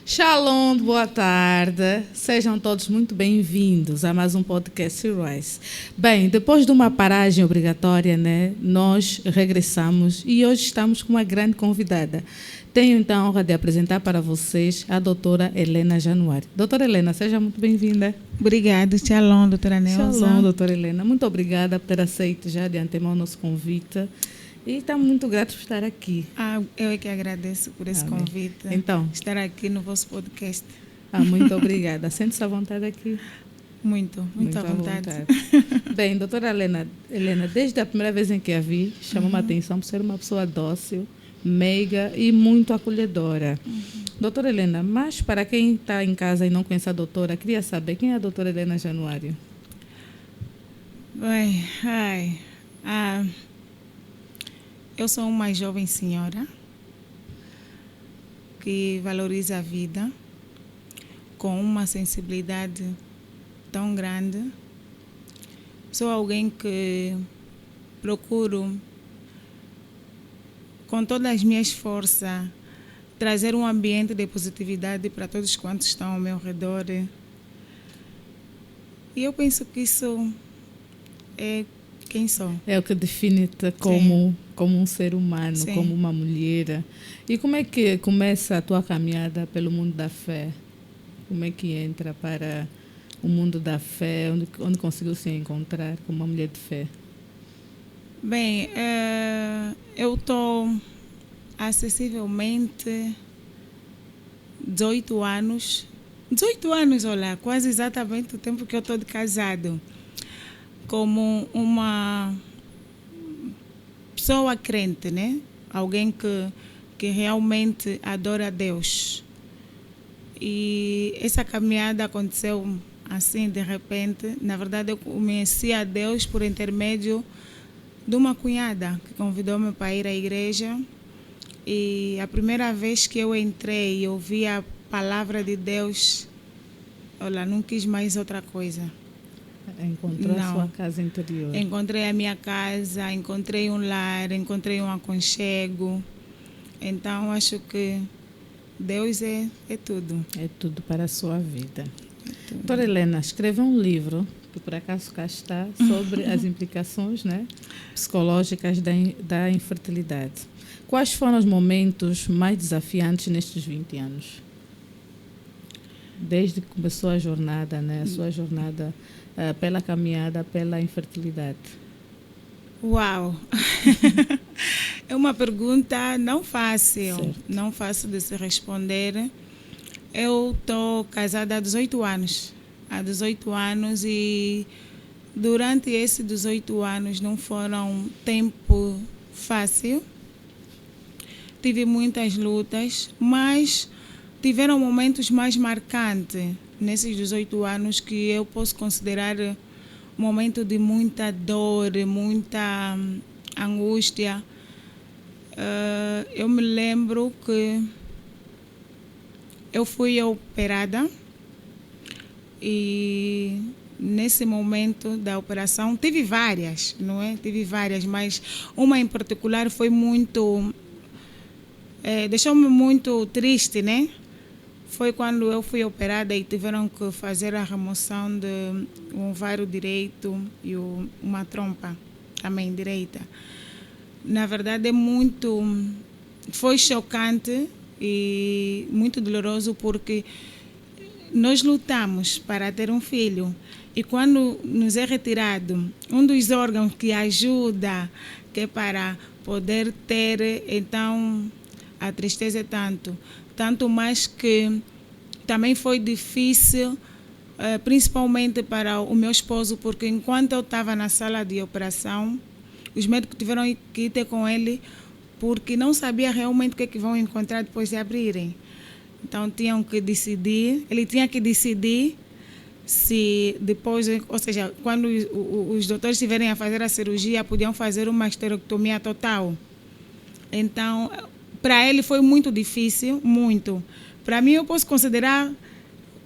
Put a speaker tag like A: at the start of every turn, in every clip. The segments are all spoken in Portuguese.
A: Shalom, boa tarde. Sejam todos muito bem-vindos a mais um podcast Rise. Bem, depois de uma paragem obrigatória, nós regressamos e hoje estamos com uma grande convidada. Tenho então a honra de apresentar para vocês a doutora Helena Januário. Doutora Helena, seja muito bem-vinda.
B: Obrigada. Shalom, doutora Neuza.
A: Shalom, doutora Helena. Muito obrigada por ter aceito já de antemão o nosso convite. E estamos muito gratos por estar aqui.
B: Eu é que agradeço por esse convite.
A: Então,
B: estar aqui no vosso podcast.
A: Muito obrigada. Sente-se à vontade aqui?
B: Muito à vontade.
A: Bem, doutora Helena, desde a primeira vez em que a vi, chamou-me a atenção por ser uma pessoa dócil, meiga e muito acolhedora. Doutora Helena, mas para quem está em casa e não conhece a doutora, queria saber quem é a doutora Helena Januário?
B: Eu sou uma jovem senhora que valoriza a vida com uma sensibilidade tão grande. Sou alguém que procuro, com todas as minhas forças, trazer um ambiente de positividade para todos quantos estão ao meu redor. E eu penso que isso é quem sou.
A: É o que define-te como um ser humano,
B: Sim.
A: como uma mulher. E como é que começa a tua caminhada pelo mundo da fé? Como é que entra para o mundo da fé? Onde conseguiu se encontrar como uma mulher de fé?
B: Bem, eu estou acessivelmente 18 anos, olha, quase exatamente o tempo que eu estou de casado, como uma pessoa crente, né? Alguém que realmente adora a Deus. E essa caminhada aconteceu assim, de repente. Na verdade, eu conheci a Deus por intermédio de uma cunhada que convidou-me para ir à igreja. E a primeira vez que eu entrei e ouvi a palavra de Deus, olha, não quis mais outra coisa.
A: Encontrou a sua casa interior.
B: Encontrei a minha casa, encontrei um lar, encontrei um aconchego. Então, acho que Deus é tudo.
A: É tudo para a sua vida. Doutora Helena, escreveu um livro, que por acaso cá está, sobre as implicações psicológicas da infertilidade. Quais foram os momentos mais desafiantes nestes 20 anos? Desde que começou a jornada, a sua jornada pela caminhada, pela infertilidade.
B: Uau! É uma pergunta não fácil,
A: certo.
B: Não fácil de se responder. Eu estou casada há 18 anos. Há 18 anos e durante esses 18 anos não foram tempo fácil. Tive muitas lutas, mas tiveram momentos mais marcantes nesses 18 anos que eu posso considerar momento de muita dor, muita angústia. Eu me lembro que eu fui operada e nesse momento da operação tive várias, não é? Tive várias, mas uma em particular foi muito... deixou-me muito triste, né? Foi quando eu fui operada e tiveram que fazer a remoção de um ovário direito e uma trompa também direita. Na verdade, foi chocante e muito doloroso porque nós lutamos para ter um filho e quando nos é retirado um dos órgãos que ajuda, que é para poder ter, então a tristeza é tanto mais que também foi difícil, principalmente para o meu esposo, porque enquanto eu estava na sala de operação, os médicos tiveram que ir ter com ele, porque não sabia realmente o que é que vão encontrar depois de abrirem. Então tinham que decidir, ele tinha que decidir se depois, ou seja, quando os doutores estiverem a fazer a cirurgia, podiam fazer uma esterectomia total. Então, para ele foi muito difícil, muito. Para mim, eu posso considerar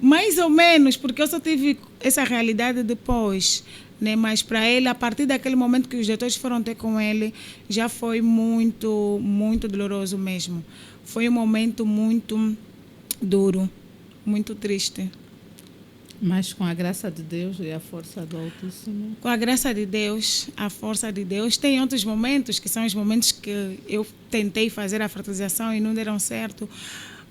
B: mais ou menos, porque eu só tive essa realidade depois, né? Mas para ele, a partir daquele momento que os doutores foram ter com ele, já foi muito, muito doloroso mesmo. Foi um momento muito duro, muito triste.
A: Mas com a graça de Deus e a força do Altíssimo.
B: Com a graça de Deus, a força de Deus. Tem outros momentos, que são os momentos que eu tentei fazer a fertilização e não deram certo.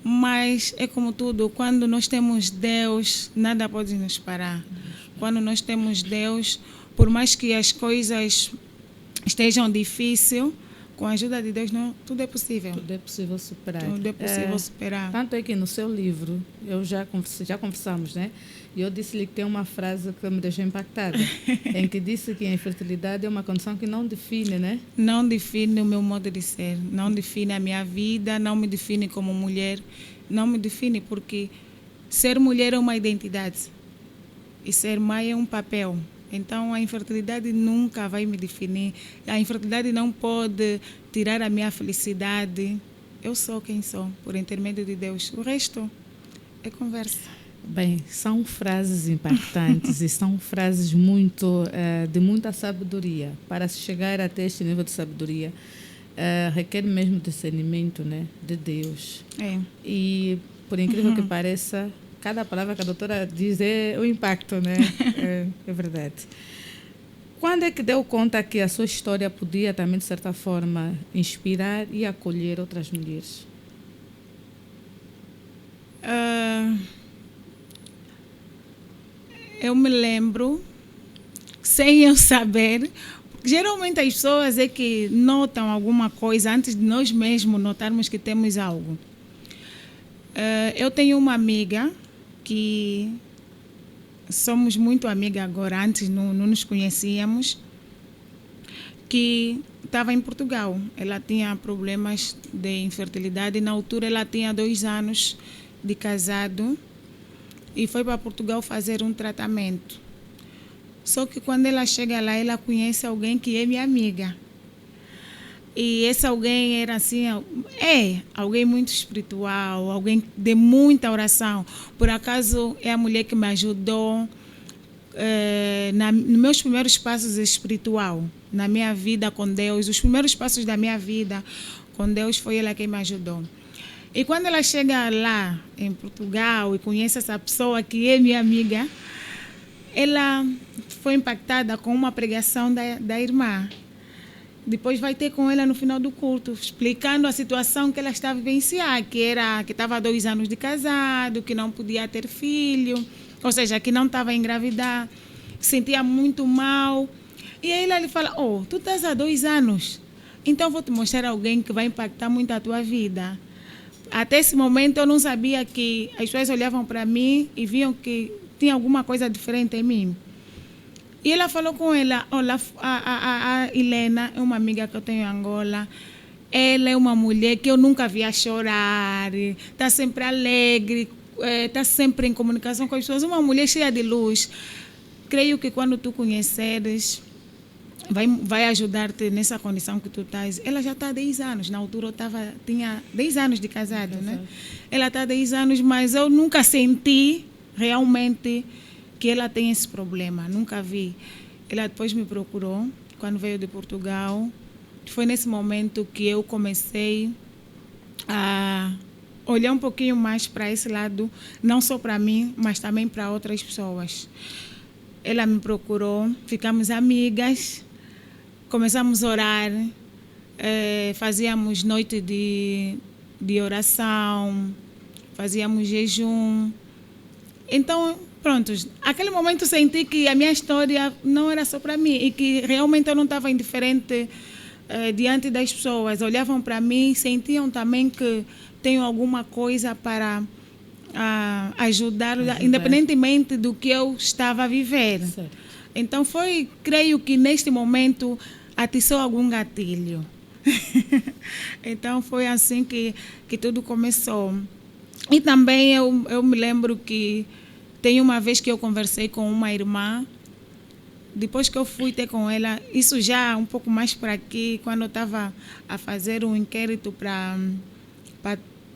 B: Mas é como tudo, quando nós temos Deus, nada pode nos parar. Quando nós temos Deus, por mais que as coisas estejam difíceis, com a ajuda de Deus, não, tudo é possível.
A: Tudo é possível superar.
B: Tudo é possível superar.
A: Tanto é que no seu livro, já conversamos, né? E eu disse-lhe que tem uma frase que me deixou impactada, em que disse que a infertilidade é uma condição que não define, né?
B: Não define o meu modo de ser, não define a minha vida, não me define como mulher, não me define porque ser mulher é uma identidade e ser mãe é um papel. Então, a infertilidade nunca vai me definir. A infertilidade não pode tirar a minha felicidade. Eu sou quem sou, por intermédio de Deus. O resto é conversa.
A: Bem, são frases impactantes e são frases de muita sabedoria. Para se chegar até este nível de sabedoria, requer mesmo discernimento, né, de Deus.
B: É.
A: E, por incrível que pareça, cada palavra que a doutora diz é o impacto, né? É verdade. Quando é que deu conta que a sua história podia também, de certa forma, inspirar e acolher outras mulheres?
B: Eu me lembro, sem eu saber, geralmente as pessoas é que notam alguma coisa antes de nós mesmos notarmos que temos algo. Eu tenho uma amiga que somos muito amigas agora, antes não nos conhecíamos, que estava em Portugal. Ela tinha problemas de infertilidade. Na altura ela tinha 2 anos de casado e foi para Portugal fazer um tratamento. Só que quando ela chega lá, ela conhece alguém que é minha amiga. E esse alguém era assim, alguém muito espiritual, alguém de muita oração. Por acaso é a mulher que me ajudou nos meus primeiros passos espiritual, na minha vida com Deus. Os primeiros passos da minha vida com Deus foi ela que me ajudou. E quando ela chega lá em Portugal e conhece essa pessoa que é minha amiga, ela foi impactada com uma pregação da irmã. Depois vai ter com ela no final do culto, explicando a situação que ela estava a vivenciar, que estava há 2 anos de casado, que não podia ter filho, ou seja, que não estava a engravidar, sentia muito mal. E aí ela lhe fala, tu estás há 2 anos, então vou te mostrar alguém que vai impactar muito a tua vida. Até esse momento eu não sabia que as pessoas olhavam para mim e viam que tinha alguma coisa diferente em mim. E ela falou com ela, olha, a Helena é uma amiga que eu tenho em Angola, ela é uma mulher que eu nunca via chorar, está sempre alegre, está sempre em comunicação com as pessoas, uma mulher cheia de luz. Creio que quando tu conheceres, vai ajudar-te nessa condição que tu estás. Ela já está há 10 anos, na altura tinha 10 anos de casado, né? Ela está há 10 anos, mas eu nunca senti realmente que ela tem esse problema, nunca vi. Ela depois me procurou, quando veio de Portugal. Foi nesse momento que eu comecei a olhar um pouquinho mais para esse lado, não só para mim, mas também para outras pessoas. Ela me procurou, ficamos amigas, começamos a orar, fazíamos noite de oração, fazíamos jejum. Então, pronto, naquele momento senti que a minha história não era só para mim e que realmente eu não estava indiferente diante das pessoas. Olhavam para mim, sentiam também que tenho alguma coisa para ajudar, independentemente do que eu estava a viver. Certo. Então creio que neste momento atiçou algum gatilho. Então foi assim que tudo começou. E também eu me lembro que tem uma vez que eu conversei com uma irmã, depois que eu fui ter com ela, isso já um pouco mais para aqui, quando eu estava a fazer um inquérito para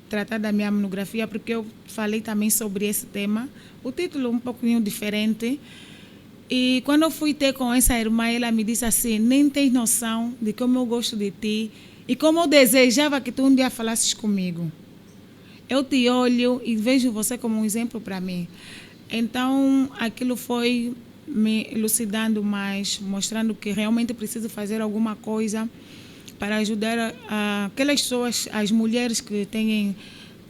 B: tratar da minha monografia, porque eu falei também sobre esse tema, o título um pouquinho diferente. E quando eu fui ter com essa irmã, ela me disse assim, nem tens noção de como eu gosto de ti e como eu desejava que tu um dia falasses comigo. eu te olho e vejo você como um exemplo para mim. Então, aquilo foi me elucidando mais, mostrando que realmente preciso fazer alguma coisa para ajudar aquelas pessoas, as mulheres que têm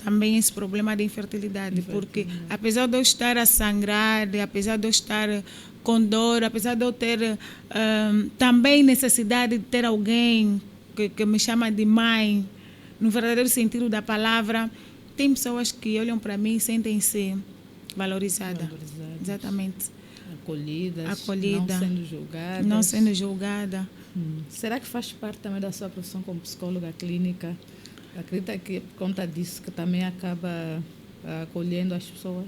B: também esse problema de infertilidade. Porque apesar de eu estar a sangrar, apesar de eu estar com dor, apesar de eu ter também necessidade de ter alguém que me chama de mãe, no verdadeiro sentido da palavra, tem pessoas que olham para mim e sentem-se valorizadas. Exatamente.
A: Acolhidas, não sendo julgadas. Será que faz parte também da sua profissão como psicóloga clínica? Acredita que por conta disso que também acaba acolhendo as pessoas?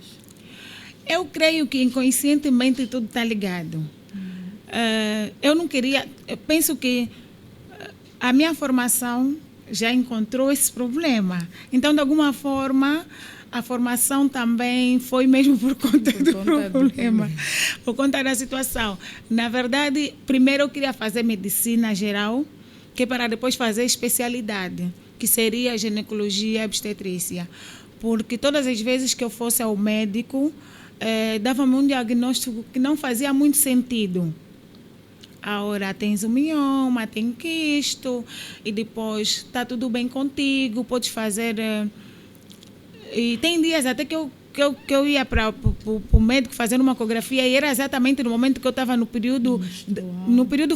B: Eu creio que inconscientemente tudo está ligado. Eu penso que a minha formação já encontrou esse problema. Então, de alguma forma, a formação também foi mesmo por conta do problema, por conta da situação. Na verdade, primeiro eu queria fazer medicina geral, que para depois fazer especialidade, que seria ginecologia e obstetrícia. Porque todas as vezes que eu fosse ao médico, dava-me um diagnóstico que não fazia muito sentido. Agora tens um mioma, tem quisto, e depois está tudo bem contigo, podes fazer... E tem dias até que eu ia para o médico fazer uma ecografia e era exatamente no momento que eu estava no período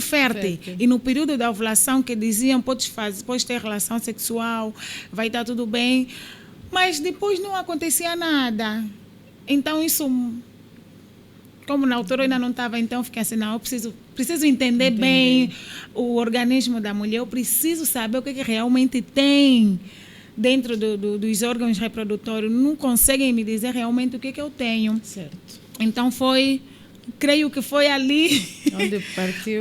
B: fértil e no período da ovulação, que diziam podes ter relação sexual, vai estar tudo bem, mas depois não acontecia nada. Então isso, como na altura eu ainda não estava, então fiquei assim, não, eu preciso entender bem o organismo da mulher, eu preciso saber o que realmente tem dentro dos órgãos reprodutórios. Não conseguem me dizer realmente o que eu tenho.
A: Certo.
B: Então creio que foi ali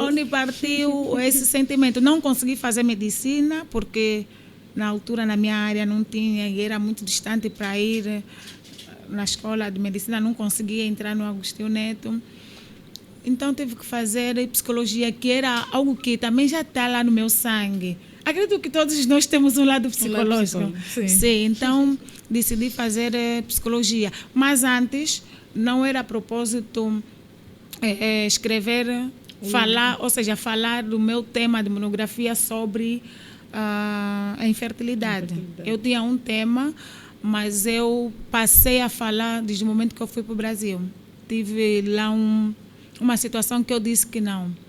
A: onde
B: partiu esse sentimento. Não consegui fazer medicina, porque na altura na minha área não tinha, e era muito distante para ir na escola de medicina, não conseguia entrar no Agostinho Neto. Então tive que fazer psicologia, que era algo que também já está lá no meu sangue. Acredito que todos nós temos um lado psicológico. Sim, então decidi fazer psicologia. Mas antes não era a propósito escrever, falar, ou seja, falar do meu tema de monografia sobre a infertilidade. Eu tinha um tema, mas eu passei a falar desde o momento que eu fui para o Brasil. Tive lá uma situação que eu disse que não.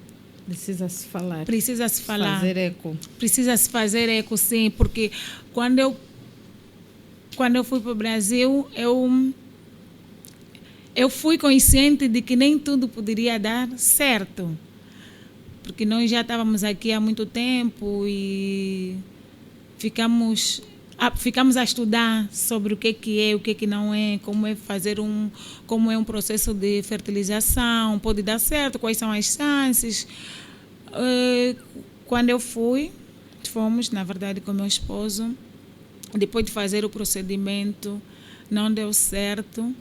A: Precisa-se falar.
B: Fazer eco. Precisa-se fazer eco, sim, porque quando eu fui para o Brasil, eu fui consciente de que nem tudo poderia dar certo. Porque nós já estávamos aqui há muito tempo e ficamos a estudar sobre o que é, o que não é, como é como é um processo de fertilização, pode dar certo, quais são as chances. Quando eu fomos, na verdade, com meu esposo, depois de fazer o procedimento, não deu certo.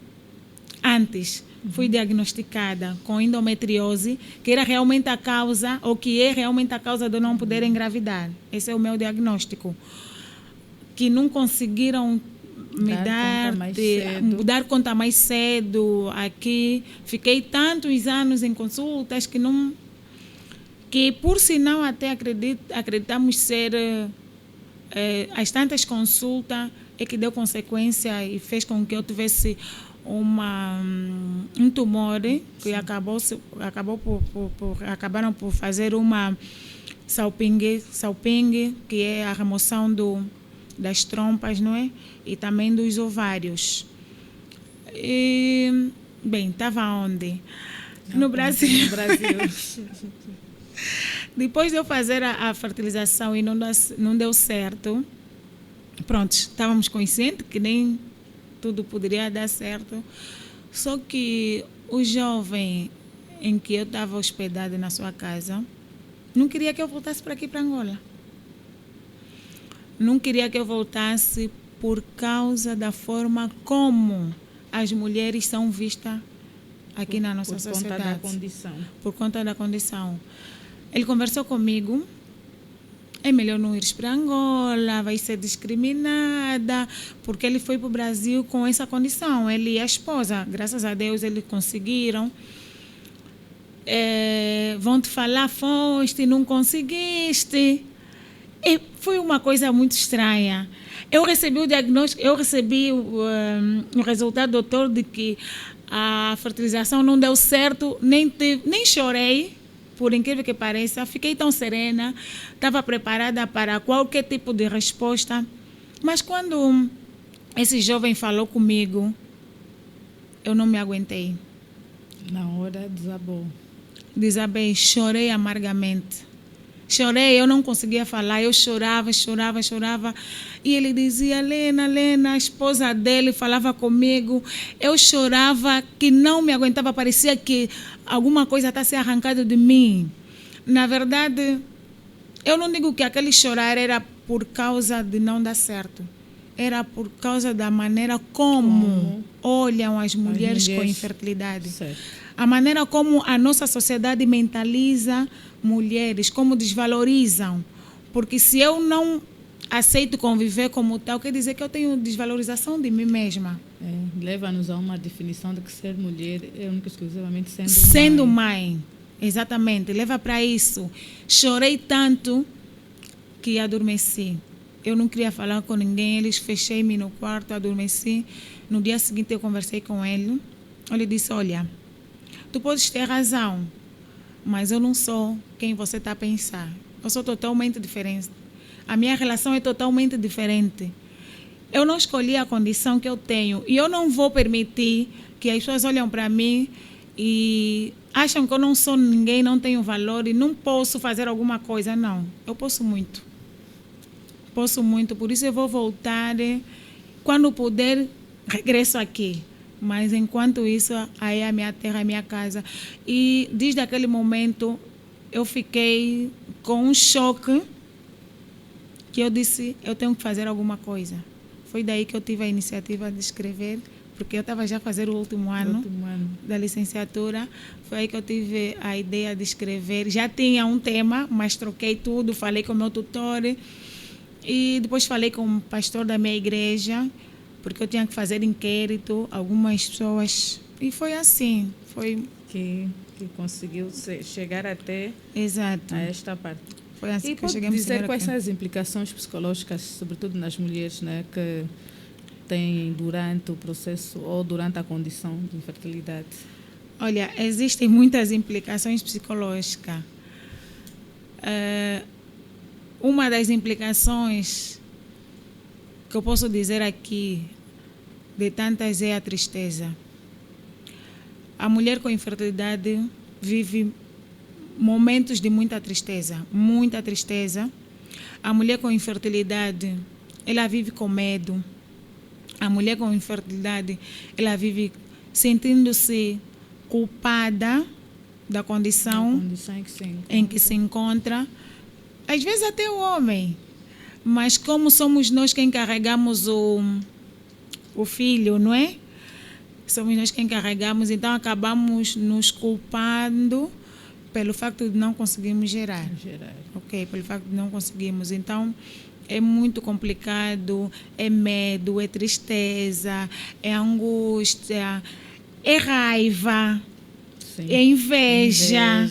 B: Antes, fui diagnosticada com endometriose, que era realmente a causa, ou que é realmente a causa de eu não poder engravidar. Esse é o meu diagnóstico. Que não conseguiram dar conta mais cedo aqui. Fiquei tantos anos em consultas que por sinal até acreditamos ser as tantas consultas é que deu consequência e fez com que eu tivesse um tumor que acabaram por fazer uma salpingue, que é a remoção das trompas, não é? E também dos ovários. E, bem, estava onde? No Brasil. Depois de eu fazer a fertilização e não deu certo, pronto, estávamos conscientes que nem tudo poderia dar certo. Só que o jovem em que eu estava hospedada na sua casa não queria que eu voltasse para aqui, para Angola. Não queria que eu voltasse por causa da forma como as mulheres são vistas aqui na nossa sociedade.
A: Por conta da condição.
B: Ele conversou comigo é melhor não ir para Angola, vai ser discriminada, porque ele foi para o Brasil com essa condição, ele e a esposa, graças a Deus eles conseguiram. Vão te falar, foste, não conseguiste. E foi uma coisa muito estranha. Eu recebi o diagnóstico, eu recebi o resultado do doutor de que a fertilização não deu certo, nem chorei. Por incrível que pareça, fiquei tão serena, estava preparada para qualquer tipo de resposta. Mas quando esse jovem falou comigo, eu não me aguentei.
A: Na hora desabou.
B: Desabei, chorei amargamente. Chorei, eu não conseguia falar, eu chorava. E ele dizia, Lena, a esposa dele falava comigo. Eu chorava que não me aguentava, parecia que alguma coisa está se arrancando de mim. Na verdade, eu não digo que aquele chorar era por causa de não dar certo. Era por causa da maneira como olham as mulheres com infertilidade.
A: Certo.
B: A maneira como a nossa sociedade mentaliza mulheres, como desvalorizam. Porque se eu não aceito conviver como tal, quer dizer que eu tenho desvalorização de mim mesma.
A: Leva-nos a uma definição de que ser mulher é única e exclusivamente
B: sendo mãe. Exatamente, leva para isso. Chorei tanto que adormeci. Eu não queria falar com ninguém, eles fechei-me no quarto, adormeci. No dia seguinte eu conversei com ele. Ele disse, olha, tu podes ter razão, mas eu não sou quem você está a pensar. Eu sou totalmente diferente. A minha relação é totalmente diferente. Eu não escolhi a condição que eu tenho e eu não vou permitir que as pessoas olhem para mim e acham que eu não sou ninguém, não tenho valor e não posso fazer alguma coisa. Não, eu posso muito. Por isso eu vou voltar. Quando puder, regresso aqui. Mas enquanto isso, aí é a minha terra, a minha casa. E desde aquele momento, eu fiquei com um choque que eu disse, eu tenho que fazer alguma coisa. Foi daí que eu tive a iniciativa de escrever, porque eu estava já a fazer o último ano da licenciatura. Foi aí que eu tive a ideia de escrever. Já tinha um tema, mas troquei tudo, falei com o meu tutor. E depois falei com o pastor da minha igreja, porque eu tinha que fazer inquérito, algumas pessoas. E foi assim. Foi
A: que conseguiu chegar até
B: Exato.
A: a esta parte.
B: Foi assim
A: e
B: que eu cheguei
A: a dizer
B: aqui.
A: Quais são as implicações psicológicas, sobretudo nas mulheres, né, que têm durante o processo ou durante a condição de infertilidade?
B: Olha, existem muitas implicações psicológicas. Uma das implicações que eu posso dizer aqui, de tantas, é a tristeza. A mulher com infertilidade vive momentos de muita tristeza, muita tristeza. A mulher com infertilidade, ela vive com medo. A mulher com infertilidade, ela vive sentindo-se culpada da condição em que se encontra. Às vezes até o homem. Mas como somos nós quem carregamos o filho, não é? Somos nós quem carregamos, então acabamos nos culpando pelo facto de não conseguirmos gerar. Ok, pelo facto de não conseguirmos. Então, é muito complicado, é medo, é tristeza, é angústia, é raiva,
A: Sim.
B: É inveja,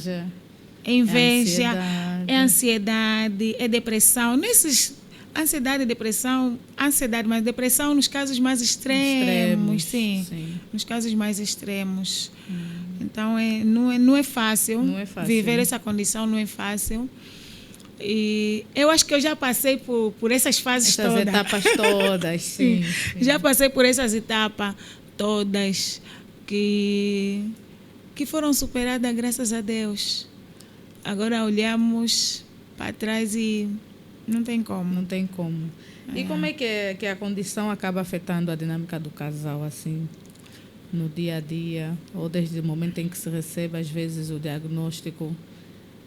A: é
B: ansiedade, é depressão. Ansiedade e depressão, mas depressão nos casos mais extremos, sim. Nos casos mais extremos. Então, não é fácil. Viver essa condição não é fácil. E eu acho que eu já passei por essas fases todas.
A: Essas etapas todas, sim.
B: Já passei por essas etapas todas que foram superadas graças a Deus. Agora olhamos para trás e não tem como.
A: Não tem como. E como é que a condição acaba afetando a dinâmica do casal, assim, no dia a dia, ou desde o momento em que se recebe, às vezes, o diagnóstico?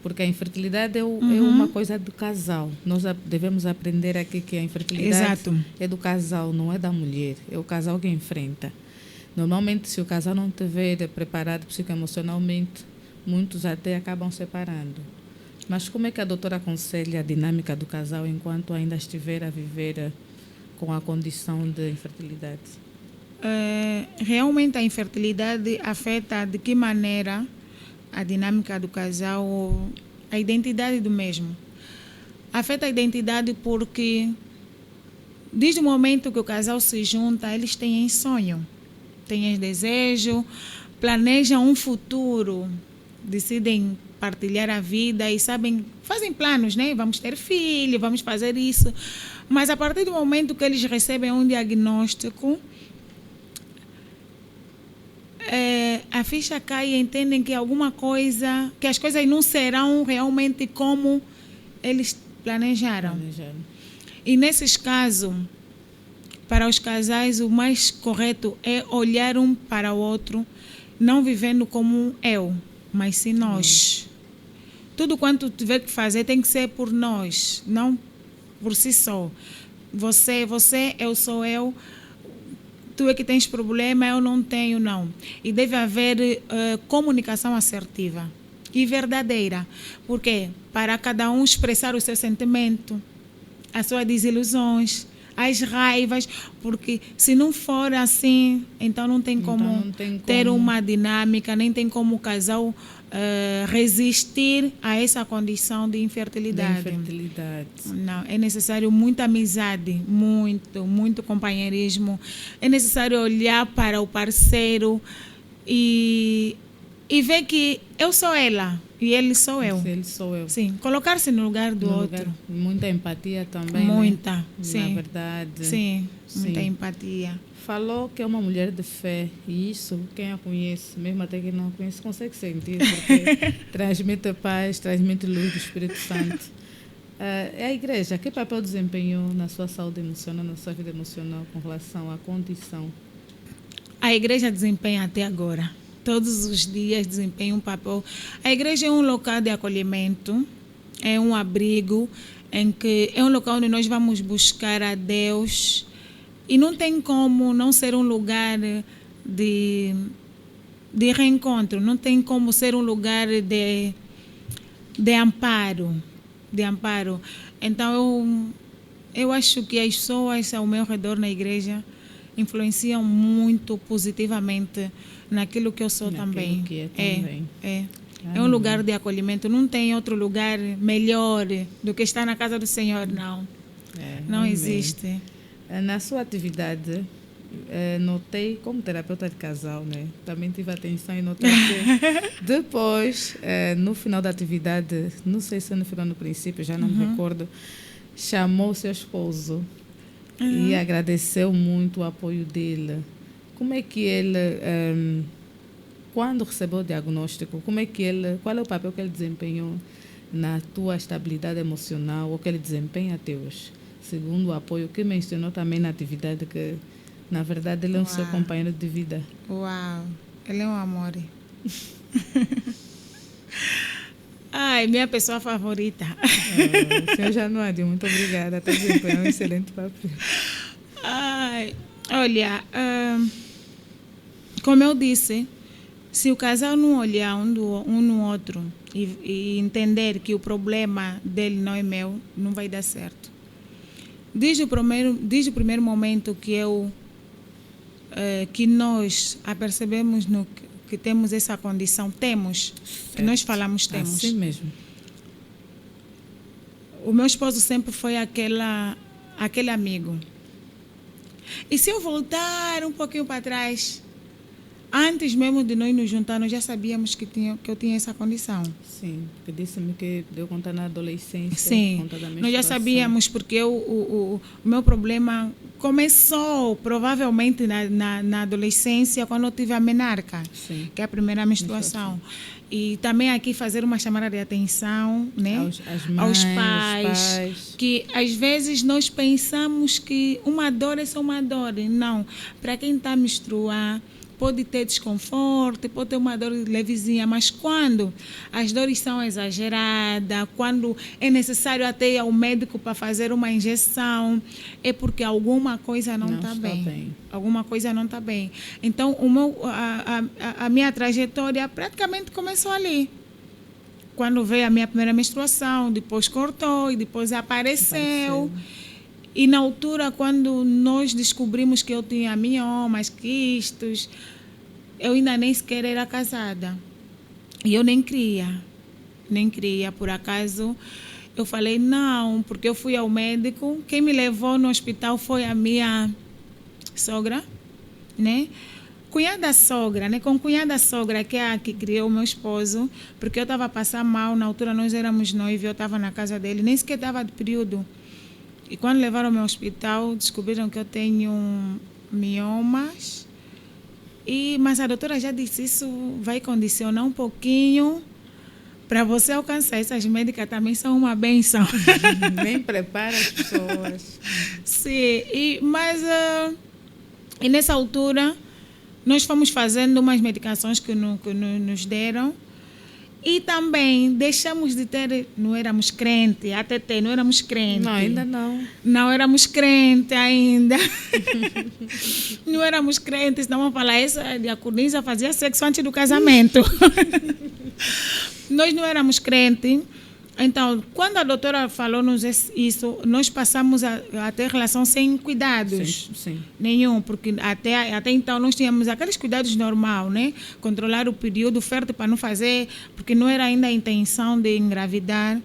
A: Porque a infertilidade é uma coisa do casal. Nós devemos aprender aqui que a infertilidade é do casal, não é da mulher. É o casal que enfrenta. Normalmente, se o casal não estiver preparado psicoemocionalmente, muitos até acabam separando. Mas como é que a doutora aconselha a dinâmica do casal enquanto ainda estiver a viver com a condição de infertilidade?
B: Realmente a infertilidade afeta de que maneira a dinâmica do casal ou a identidade do mesmo? Afeta a identidade porque desde o momento que o casal se junta, eles têm sonho, têm desejo, planejam um futuro, decidem partilhar a vida e fazem planos, né? Vamos ter filho, vamos fazer isso. Mas a partir do momento que eles recebem um diagnóstico, a ficha cai e entendem que que as coisas não serão realmente como eles planejaram. E nesses casos, para os casais, o mais correto é olhar um para o outro, não vivendo como eu, mas sim nós. Tudo quanto tiver que fazer tem que ser por nós, não por si só. Você, eu sou eu. Tu é que tens problema, eu não tenho, não. E deve haver comunicação assertiva e verdadeira. Porque para cada um expressar o seu sentimento, as suas desilusões, as raivas, porque se não for assim, então não tem como ter uma dinâmica, nem tem como o casal resistir a essa condição de infertilidade. Não, é necessário muita amizade, muito companheirismo. É necessário olhar para o parceiro e ver que eu sou ela e ele sou eu.
A: Ele sou eu.
B: Sim, colocar-se no lugar do outro.
A: Muita empatia também.
B: Muita,
A: né?
B: sim.
A: Na verdade.
B: Sim, muita empatia.
A: Falou que é uma mulher de fé e isso, quem a conhece, mesmo até quem não a conhece, consegue sentir, porque transmite paz, transmite luz do Espírito Santo. A igreja, que papel desempenhou na sua saúde emocional, na sua vida emocional com relação à condição?
B: A igreja desempenha até agora. Todos os dias desempenha um papel. A igreja é um local de acolhimento, é um abrigo, é um local onde nós vamos buscar a Deus. E não tem como não ser um lugar de reencontro, não tem como ser um lugar de amparo. Então, eu acho que as pessoas ao meu redor na igreja influenciam muito positivamente naquilo que eu sou também.
A: Que é também.
B: É um lugar de acolhimento. Não tem outro lugar melhor do que estar na casa do Senhor, não. Não
A: amém.
B: Existe.
A: Na sua atividade, notei, como terapeuta de casal, né? Também tive atenção e notei que depois, no final da atividade, não sei se no final, no princípio, já não me recordo, chamou seu esposo e agradeceu muito o apoio dele. Como é que ele, quando recebeu o diagnóstico, qual é o papel que ele desempenhou na tua estabilidade emocional, ou que ele desempenha até hoje? Segundo o apoio que mencionou também na atividade, que na verdade ele é um seu companheiro de vida.
B: Uau, ele é um amor. Ai, minha pessoa favorita.
A: Senhor Januário, muito obrigada. Está desempenhando um excelente papel.
B: Ai, olha, como eu disse, se o casal não olhar um no outro e entender que o problema dele não é meu, não vai dar certo. Desde o primeiro momento que nós apercebemos que temos essa condição, que nós falamos temos.
A: Assim mesmo.
B: O meu esposo sempre foi aquele amigo. E se eu voltar um pouquinho para trás, antes mesmo de nós nos juntar, nós já sabíamos que eu tinha essa condição.
A: Sim, porque disse-me que deu conta na adolescência.
B: Sim,
A: conta da
B: nós já sabíamos, porque o meu problema começou provavelmente na adolescência, quando eu tive a menarca,
A: Sim.
B: que é a primeira menstruação. E também aqui fazer uma chamada de atenção, né, aos pais, que às vezes nós pensamos que uma dor é só uma dor. Não, para quem está a menstruar, pode ter desconforto, pode ter uma dor levezinha, mas quando as dores são exageradas, quando é necessário até ir ao médico para fazer uma injeção, é porque alguma coisa não está bem. Alguma coisa não está bem. Então, a minha trajetória praticamente começou ali. quando veio a minha primeira menstruação, depois cortou e depois apareceu. E na altura, quando nós descobrimos que eu tinha miomas, quistos, eu ainda nem sequer era casada. E eu nem queria. Por acaso, eu falei não, porque eu fui ao médico. Quem me levou no hospital foi a minha sogra, né? Cunhada sogra, né? Com cunhada sogra, que é a que criou o meu esposo, porque eu estava a passar mal, na altura nós éramos noivos, eu estava na casa dele, nem sequer estava de período. E quando levaram ao hospital, descobriram que eu tenho miomas. Mas a doutora já disse, isso vai condicionar um pouquinho para você alcançar. Essas médicas também são uma benção.
A: Nem prepara as pessoas.
B: Sim, e nessa altura, nós fomos fazendo umas medicações que nos deram e também deixamos de ter, não éramos crentes, ATT, não éramos crentes.
A: Não, ainda não.
B: Não éramos crentes ainda. Não éramos crentes, não vamos falar, essa diaconisa fazia sexo antes do casamento. Nós não éramos crentes. Então, quando a doutora falou-nos isso, nós passamos a ter relação sem cuidados.
A: Sim.
B: Nenhum, porque até então nós tínhamos aqueles cuidados normais, né? Controlar o período fértil para não fazer, porque não era ainda a intenção de engravidar.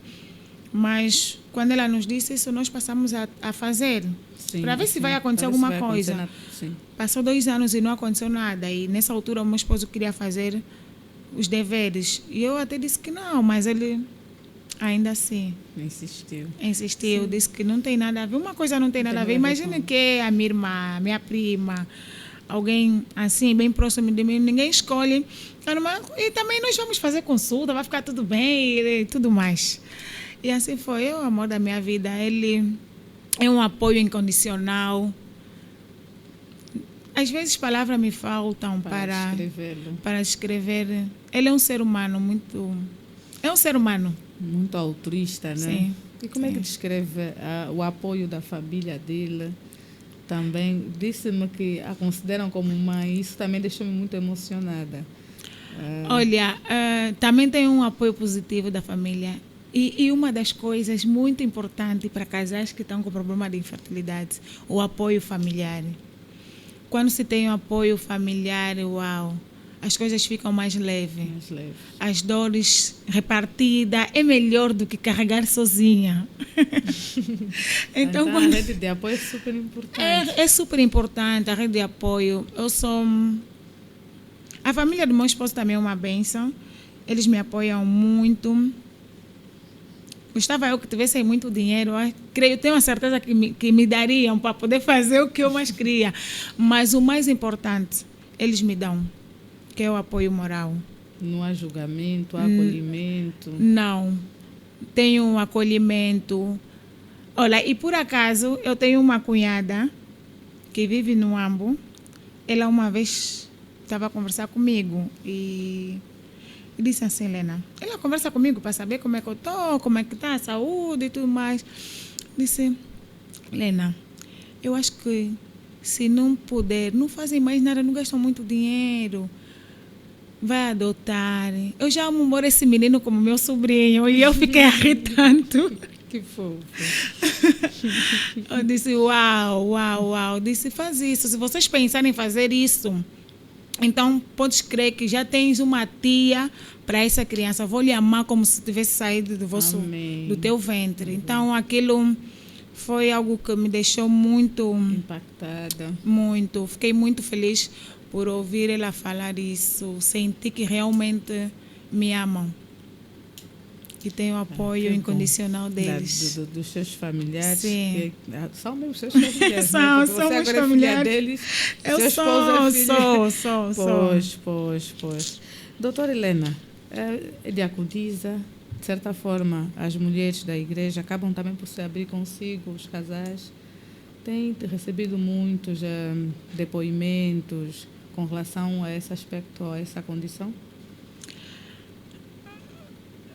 B: Mas quando ela nos disse isso, nós passamos a fazer. Para ver se vai acontecer alguma coisa. Passou 2 anos e não aconteceu nada. E nessa altura o meu esposo queria fazer os deveres. E eu até disse que não, mas ele... Ainda assim. Insistiu, disse que não tem nada a ver. Uma coisa não tem nada a ver. Imagina que a minha irmã, minha prima, alguém assim, bem próximo de mim, ninguém escolhe. E também nós vamos fazer consulta, vai ficar tudo bem e tudo mais. E assim foi. É o amor da minha vida. Ele é um apoio incondicional. Às vezes palavras me faltam para escrever. Ele é um ser humano muito... É um ser humano.
A: Muito altruísta, né?
B: Sim.
A: E como é que descreve o apoio da família dele? Também disse-me que a consideram como mãe. Isso também deixou-me muito emocionada.
B: Olha, também tem um apoio positivo da família. E uma das coisas muito importantes para casais que estão com problema de infertilidade, o apoio familiar. Quando se tem um apoio familiar, uau! As coisas ficam mais leves. As dores repartidas é melhor do que carregar sozinha.
A: Então a rede de apoio é super importante.
B: É super importante a rede de apoio. A família do meu esposo também é uma bênção. Eles me apoiam muito. Gostava eu que tivessem muito dinheiro. Eu tenho a certeza que me dariam para poder fazer o que eu mais queria. Mas o mais importante, eles me dão, que é o apoio moral.
A: Não há julgamento, há acolhimento?
B: Não. Tenho um acolhimento. Olha, e por acaso, eu tenho uma cunhada que vive no Ambo. Ela uma vez estava a conversar comigo e disse assim, Helena, ela conversa comigo para saber como é que eu estou, como é que está a saúde e tudo mais. Disse, Helena, eu acho que se não puder, não fazem mais nada, não gastam muito dinheiro, vai adotar. Eu já amo morar esse menino como meu sobrinho e eu fiquei a rir tanto.
A: Que fofo.
B: Eu disse, uau. Disse, faz isso. Se vocês pensarem em fazer isso, então podes crer que já tens uma tia para essa criança. Vou lhe amar como se tivesse saído do teu ventre. Então aquilo foi algo que me deixou muito
A: impactada.
B: Muito. Fiquei muito feliz por ouvir ela falar isso. Senti que realmente me amam. Que tem o apoio incondicional deles.
A: Dos seus familiares.
B: Sim.
A: São mesmo seus familiares.
B: São,
A: né?
B: são
A: você
B: meus
A: agora
B: familiares.
A: É filha deles.
B: Eu sou.
A: Pois. Doutora Helena, é diaconisa. De certa forma, as mulheres da igreja acabam também por se abrir consigo, os casais. Tem recebido muitos depoimentos com relação a esse aspecto, a essa condição?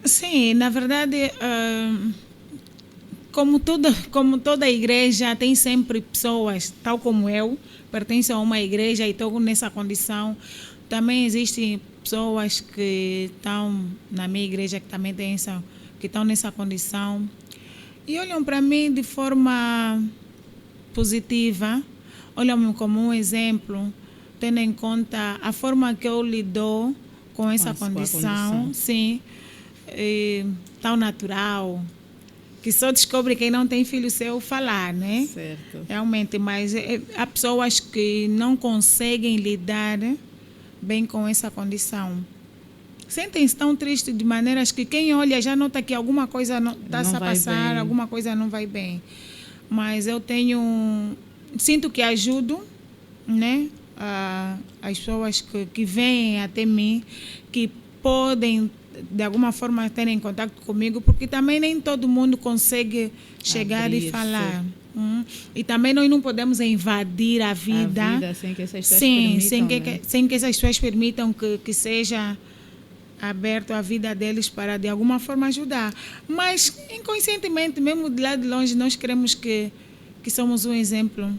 B: Sim, na verdade, como toda igreja, tem sempre pessoas, tal como eu, pertenço a uma igreja e estou nessa condição. também existem pessoas que estão na minha igreja que também têm que estão nessa condição e olham para mim de forma positiva, olham-me como um exemplo, tendo em conta a forma que eu lido com essa condição, sim, tão natural, que só descobre quem não tem filho seu falar, né?
A: Certo.
B: Realmente, mas há pessoas que não conseguem lidar bem com essa condição. Sentem-se tão tristes de maneiras que quem olha já nota que alguma coisa está-se a passar, bem. Alguma coisa não vai bem. Mas eu sinto que ajudo, né? As pessoas que vêm até mim, que podem de alguma forma terem contato comigo, porque também nem todo mundo consegue chegar e falar. E também nós não podemos invadir a vida
A: sem que essas pessoas permitam,
B: sem que essas pessoas permitam que seja aberto a vida deles para de alguma forma ajudar. Mas inconscientemente, mesmo de lá de longe, nós queremos que somos um exemplo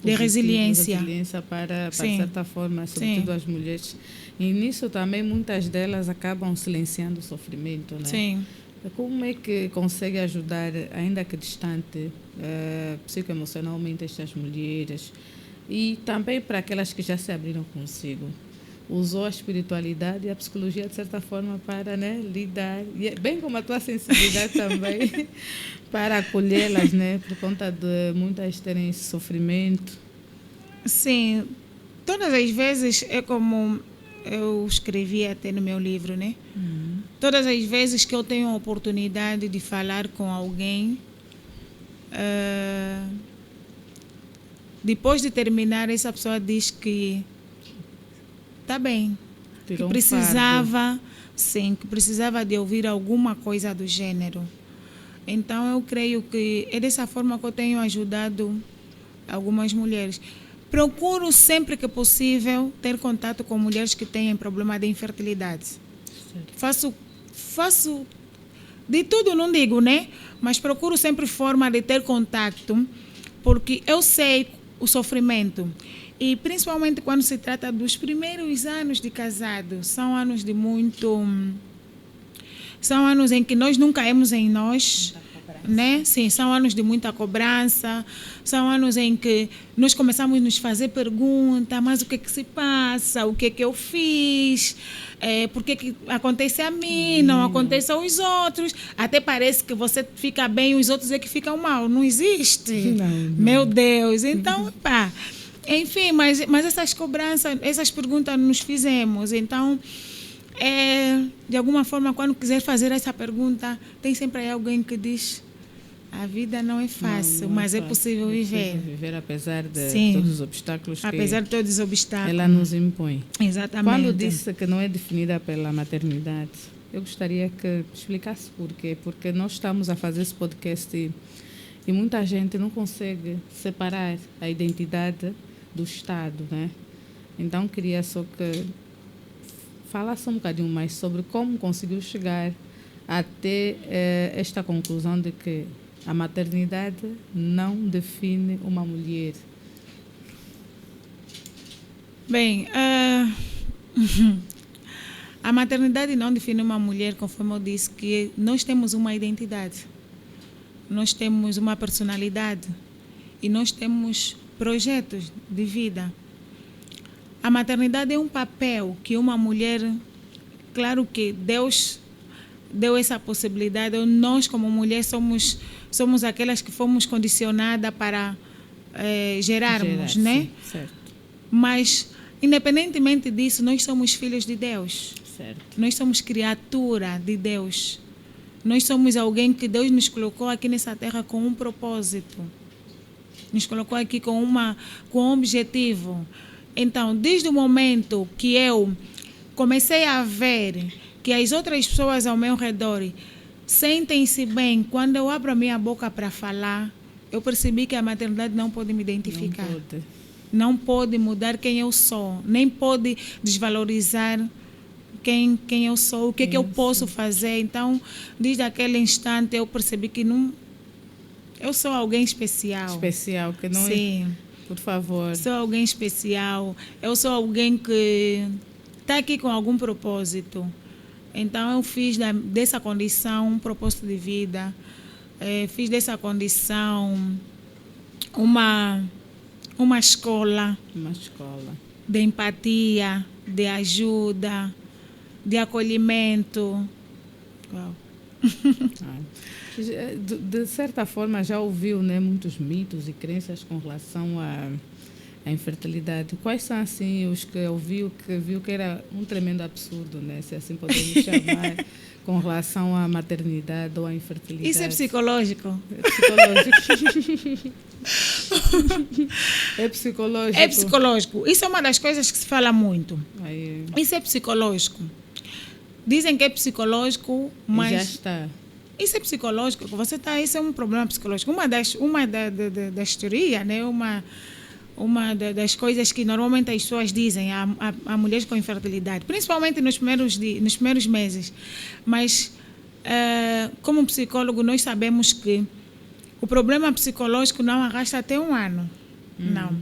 B: de resiliência.
A: Resiliência para certa forma, sobretudo as mulheres. E nisso também muitas delas acabam silenciando o sofrimento, né?
B: Sim.
A: Como é que consegue ajudar, ainda que distante, psicoemocionalmente estas mulheres? E também para aquelas que já se abriram consigo. Usou a espiritualidade e a psicologia, de certa forma, para, né, lidar, bem como a tua sensibilidade também, para acolhê-las, né, por conta de muitas terem esse sofrimento.
B: Sim, todas as vezes é como eu escrevi até no meu livro, né? Todas as vezes que eu tenho a oportunidade de falar com alguém, depois de terminar, essa pessoa diz que está bem, que precisava, que precisava de ouvir alguma coisa do gênero. Então, eu creio que é dessa forma que eu tenho ajudado algumas mulheres. Procuro sempre que possível ter contato com mulheres que têm problema de infertilidade. Faço de tudo, não digo, né? Mas procuro sempre forma de ter contato, porque eu sei o sofrimento. E principalmente quando se trata dos primeiros anos de casado, são anos de são anos em que nós não caímos em nós, né? Sim, são anos de muita cobrança, são anos em que nós começamos a nos fazer perguntas, mas o que se passa, o que eu fiz, por que acontece a mim, não acontece aos outros, até parece que você fica bem e os outros é que ficam mal, não existe,
A: não.
B: Meu Deus, então, pá, enfim, mas essas cobranças, essas perguntas nos fizemos, então, de alguma forma, quando quiser fazer essa pergunta, tem sempre aí alguém que diz: a vida não é fácil, mas é possível viver.
A: É possível viver apesar de todos os obstáculos
B: apesar de todos os obstáculos.
A: Ela nos impõe.
B: Exatamente.
A: Quando disse que não é definida pela maternidade, eu gostaria que explicasse por quê. Porque nós estamos a fazer esse podcast e muita gente não consegue separar a identidade do Estado, né? Então, queria só que falasse um bocadinho mais sobre como conseguiu chegar até esta conclusão de que a maternidade não define uma mulher.
B: Bem, a maternidade não define uma mulher, conforme eu disse, que nós temos uma identidade, nós temos uma personalidade e nós temos projetos de vida. A maternidade é um papel que uma mulher, claro que Deus deu essa possibilidade, nós como mulher somos aquelas que fomos condicionadas para gerarmos, né?
A: Sim, certo.
B: Mas, independentemente disso, nós somos filhos de Deus.
A: Certo.
B: Nós somos criatura de Deus. Nós somos alguém que Deus nos colocou aqui nessa terra com um propósito. Nos colocou aqui com um objetivo. Então, desde o momento que eu comecei a ver que as outras pessoas ao meu redor sentem-se bem quando eu abro a minha boca para falar, eu percebi que a maternidade não pode me identificar. Não pode mudar quem eu sou, nem pode desvalorizar quem eu sou, o que eu posso fazer. Então, desde aquele instante, eu percebi que eu sou alguém especial.
A: Especial, que não
B: Sim.
A: é... Por favor.
B: Sou alguém especial. Eu sou alguém que está aqui com algum propósito. Então, eu fiz dessa condição um propósito de vida, fiz dessa condição uma escola.
A: Uma escola.
B: De empatia, de ajuda, de acolhimento. Uau.
A: De certa forma, já ouviu, né, muitos mitos e crenças com relação à infertilidade. Quais são, assim, os que ouviu, que viu que era um tremendo absurdo, né, se assim podemos chamar, com relação à maternidade ou à infertilidade?
B: Isso é psicológico.
A: É psicológico. É psicológico.
B: É psicológico. Isso é uma das coisas que se fala muito.
A: Aí.
B: Isso é psicológico. Dizem que é psicológico, mas...
A: E já está.
B: Isso é psicológico. Isso é um problema psicológico. Uma das teorias, né? Uma das coisas que normalmente as pessoas dizem a mulheres com infertilidade, principalmente nos primeiros meses. Mas, como psicólogo, nós sabemos que o problema psicológico não arrasta até 1 ano. Não.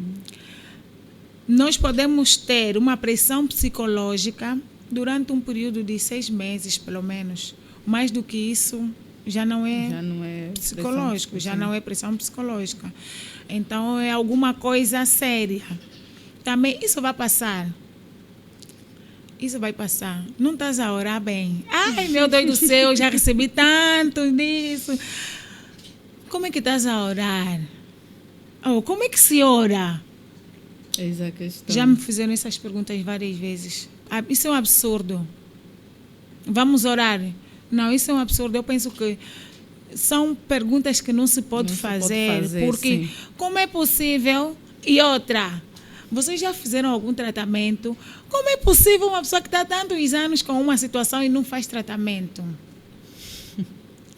B: Nós podemos ter uma pressão psicológica durante um período de 6 meses, pelo menos. Mais do que isso, já não é psicológico, já não é pressão psicológica. Então, é alguma coisa séria. Também, isso vai passar. Isso vai passar. Não estás a orar bem. Ai, meu Deus do céu, já recebi tanto disso. Como é que estás a orar? Como é que se ora?
A: Eis a questão.
B: Já me fizeram essas perguntas várias vezes. Isso é um absurdo. Vamos orar? Não, isso é um absurdo. Eu penso que são perguntas que não se pode fazer, porque
A: sim.
B: Como é possível? E outra, vocês já fizeram algum tratamento? Como é possível uma pessoa que está há tantos anos com uma situação e não faz tratamento?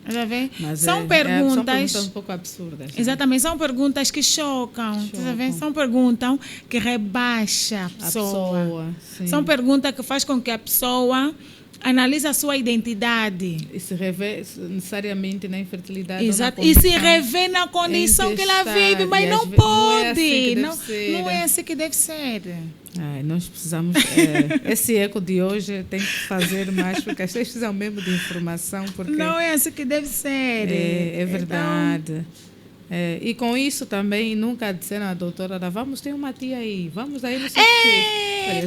B: Já vê? São perguntas...
A: São um pouco absurdas.
B: Exatamente, são perguntas que chocam. São perguntas que rebaixam a pessoa. São perguntas que fazem com que a pessoa analise a sua identidade.
A: E se revê necessariamente na infertilidade.
B: Exato. E se revê na condição que ela vive, mas não pode. Não é assim que deve ser.
A: Nós precisamos... esse eco de hoje tem que fazer mais, porque as pessoas precisam mesmo de informação. Porque
B: não é assim que deve ser.
A: É verdade. E com isso também, nunca disseram à doutora, vamos ter uma tia aí, vamos aí no seu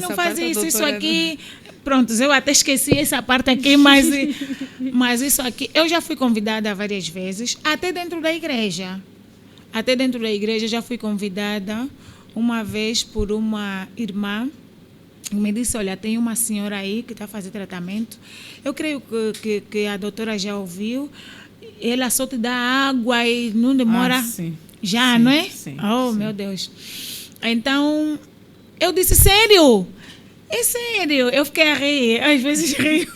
B: não faz isso aqui. Pronto, eu até esqueci essa parte aqui, mas isso aqui... Eu já fui convidada várias vezes, até dentro da igreja. Até dentro da igreja já fui convidada uma vez por uma irmã que me disse, olha, tem uma senhora aí que está fazendo tratamento. Eu creio que a doutora já ouviu. Ela só te dá água e não demora.
A: Sim.
B: Já,
A: sim,
B: não é?
A: Sim,
B: sim.
A: Sim.
B: Meu Deus. Então, eu disse, sério? É sério. Eu fiquei a rir. Às vezes rio.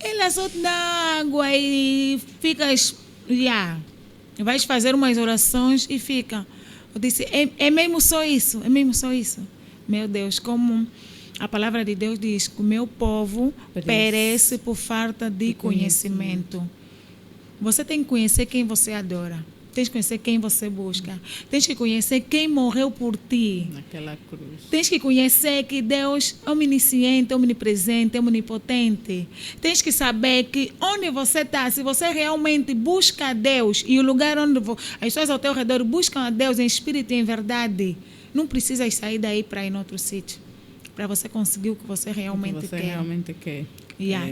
B: Ela só te dá água e ficas... Vais fazer umas orações e fica. Eu disse, é mesmo só isso? É mesmo só isso? Meu Deus, como... A palavra de Deus diz que o meu povo perece por falta de conhecimento. Você tem que conhecer quem você adora. Tens que conhecer quem você busca. Tens que conhecer quem morreu por ti.
A: Naquela cruz.
B: Tens que conhecer que Deus é omnisciente, omnipresente, onipotente. Tens que saber que onde você está, se você realmente busca a Deus e o lugar onde as pessoas ao teu redor buscam a Deus em espírito e em verdade, não precisas sair daí para ir em outro sítio. Para você conseguir o que você realmente quer.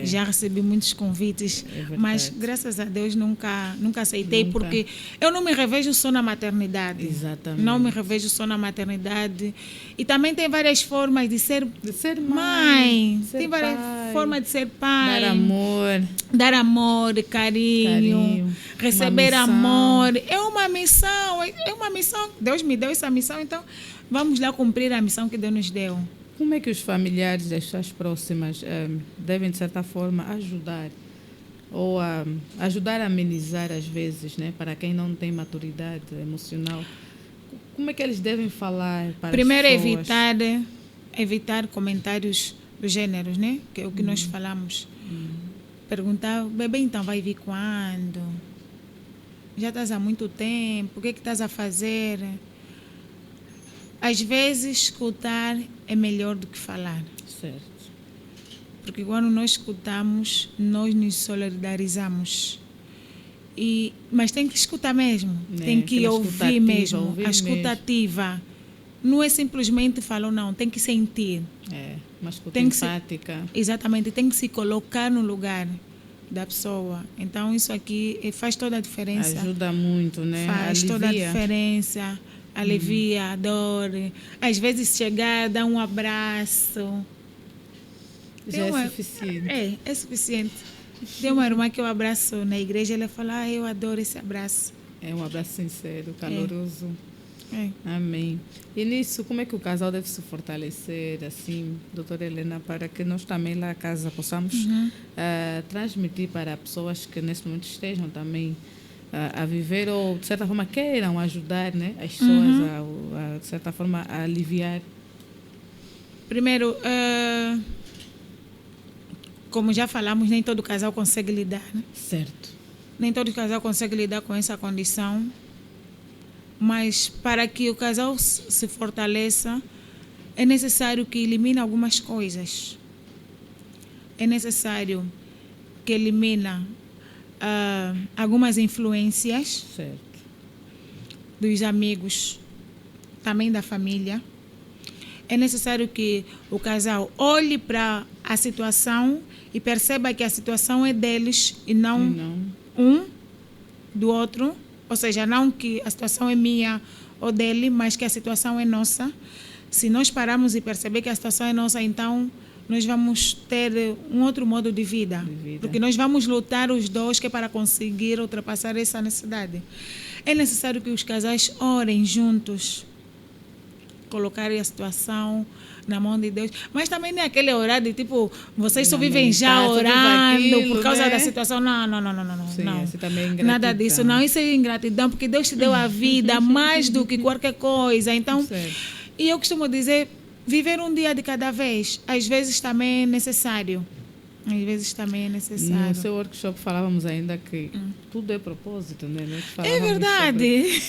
B: Já recebi muitos convites, mas graças a Deus nunca aceitei, porque eu não me revejo só na maternidade.
A: Exatamente.
B: Não me revejo só na maternidade. E também tem várias formas de ser mãe. Tem várias formas de ser pai. Dar amor, carinho. Receber amor. É uma missão. Deus me deu essa missão, então vamos lá cumprir a missão que Deus nos deu.
A: Como é que os familiares das pessoas próximas devem, de certa forma, ajudar? Ou ajudar a amenizar, às vezes, né, para quem não tem maturidade emocional? Como é que eles devem falar para
B: primeiro,
A: as pessoas?
B: Evitar comentários do gênero, né? Que é o que nós falamos. Perguntar, bebê, então vai vir quando? Já estás há muito tempo, o que é que estás a fazer? às vezes escutar é melhor do que falar.
A: Certo.
B: Porque quando nós escutamos, nós nos solidarizamos. Mas tem que escutar mesmo, tem que ouvir mesmo. A escuta ativa não é simplesmente falar, não, tem que sentir.
A: Uma escuta empática.
B: Exatamente, tem que se colocar no lugar da pessoa. Então, isso aqui faz toda a diferença.
A: Ajuda muito, né?
B: Faz toda a diferença, alivia a dor. Às vezes chegar, dar um abraço.
A: Já é suficiente.
B: É suficiente. Tem uma irmã que eu abraço na igreja, ela fala, eu adoro esse abraço.
A: É um abraço sincero, caloroso.
B: É.
A: Amém. E nisso, como é que o casal deve se fortalecer, assim, doutora Helena, para que nós também lá em casa possamos transmitir para pessoas que nesse momento estejam também a viver ou, de certa forma, queiram ajudar, né, as pessoas de certa forma, a aliviar?
B: Primeiro, como já falamos, nem todo casal consegue lidar, né?
A: Certo.
B: Nem todo casal consegue lidar com essa condição. Mas para que o casal se fortaleça, é necessário que elimine algumas coisas. É necessário que elimine algumas influências.
A: Certo.
B: Dos amigos, também da família. É necessário que o casal olhe para a situação e perceba que a situação é deles e não um do outro. Ou seja, não que a situação é minha ou dele, mas que a situação é nossa. Se nós pararmos e perceber que a situação é nossa, então nós vamos ter um outro modo de vida. Porque nós vamos lutar os dois que é para conseguir ultrapassar essa necessidade. É necessário que os casais orem juntos, colocarem a situação na mão de Deus. Mas também não é aquele orar de tipo, vocês só vivem já orando por causa da situação. Não.
A: Sim,
B: não.
A: Isso também é ingratidão.
B: Nada disso. Não, isso é ingratidão, porque Deus te deu a vida mais do que qualquer coisa. Então, e eu costumo dizer, viver um dia de cada vez, às vezes também é necessário.
A: No seu workshop falávamos ainda que tudo é propósito, né?
B: É verdade.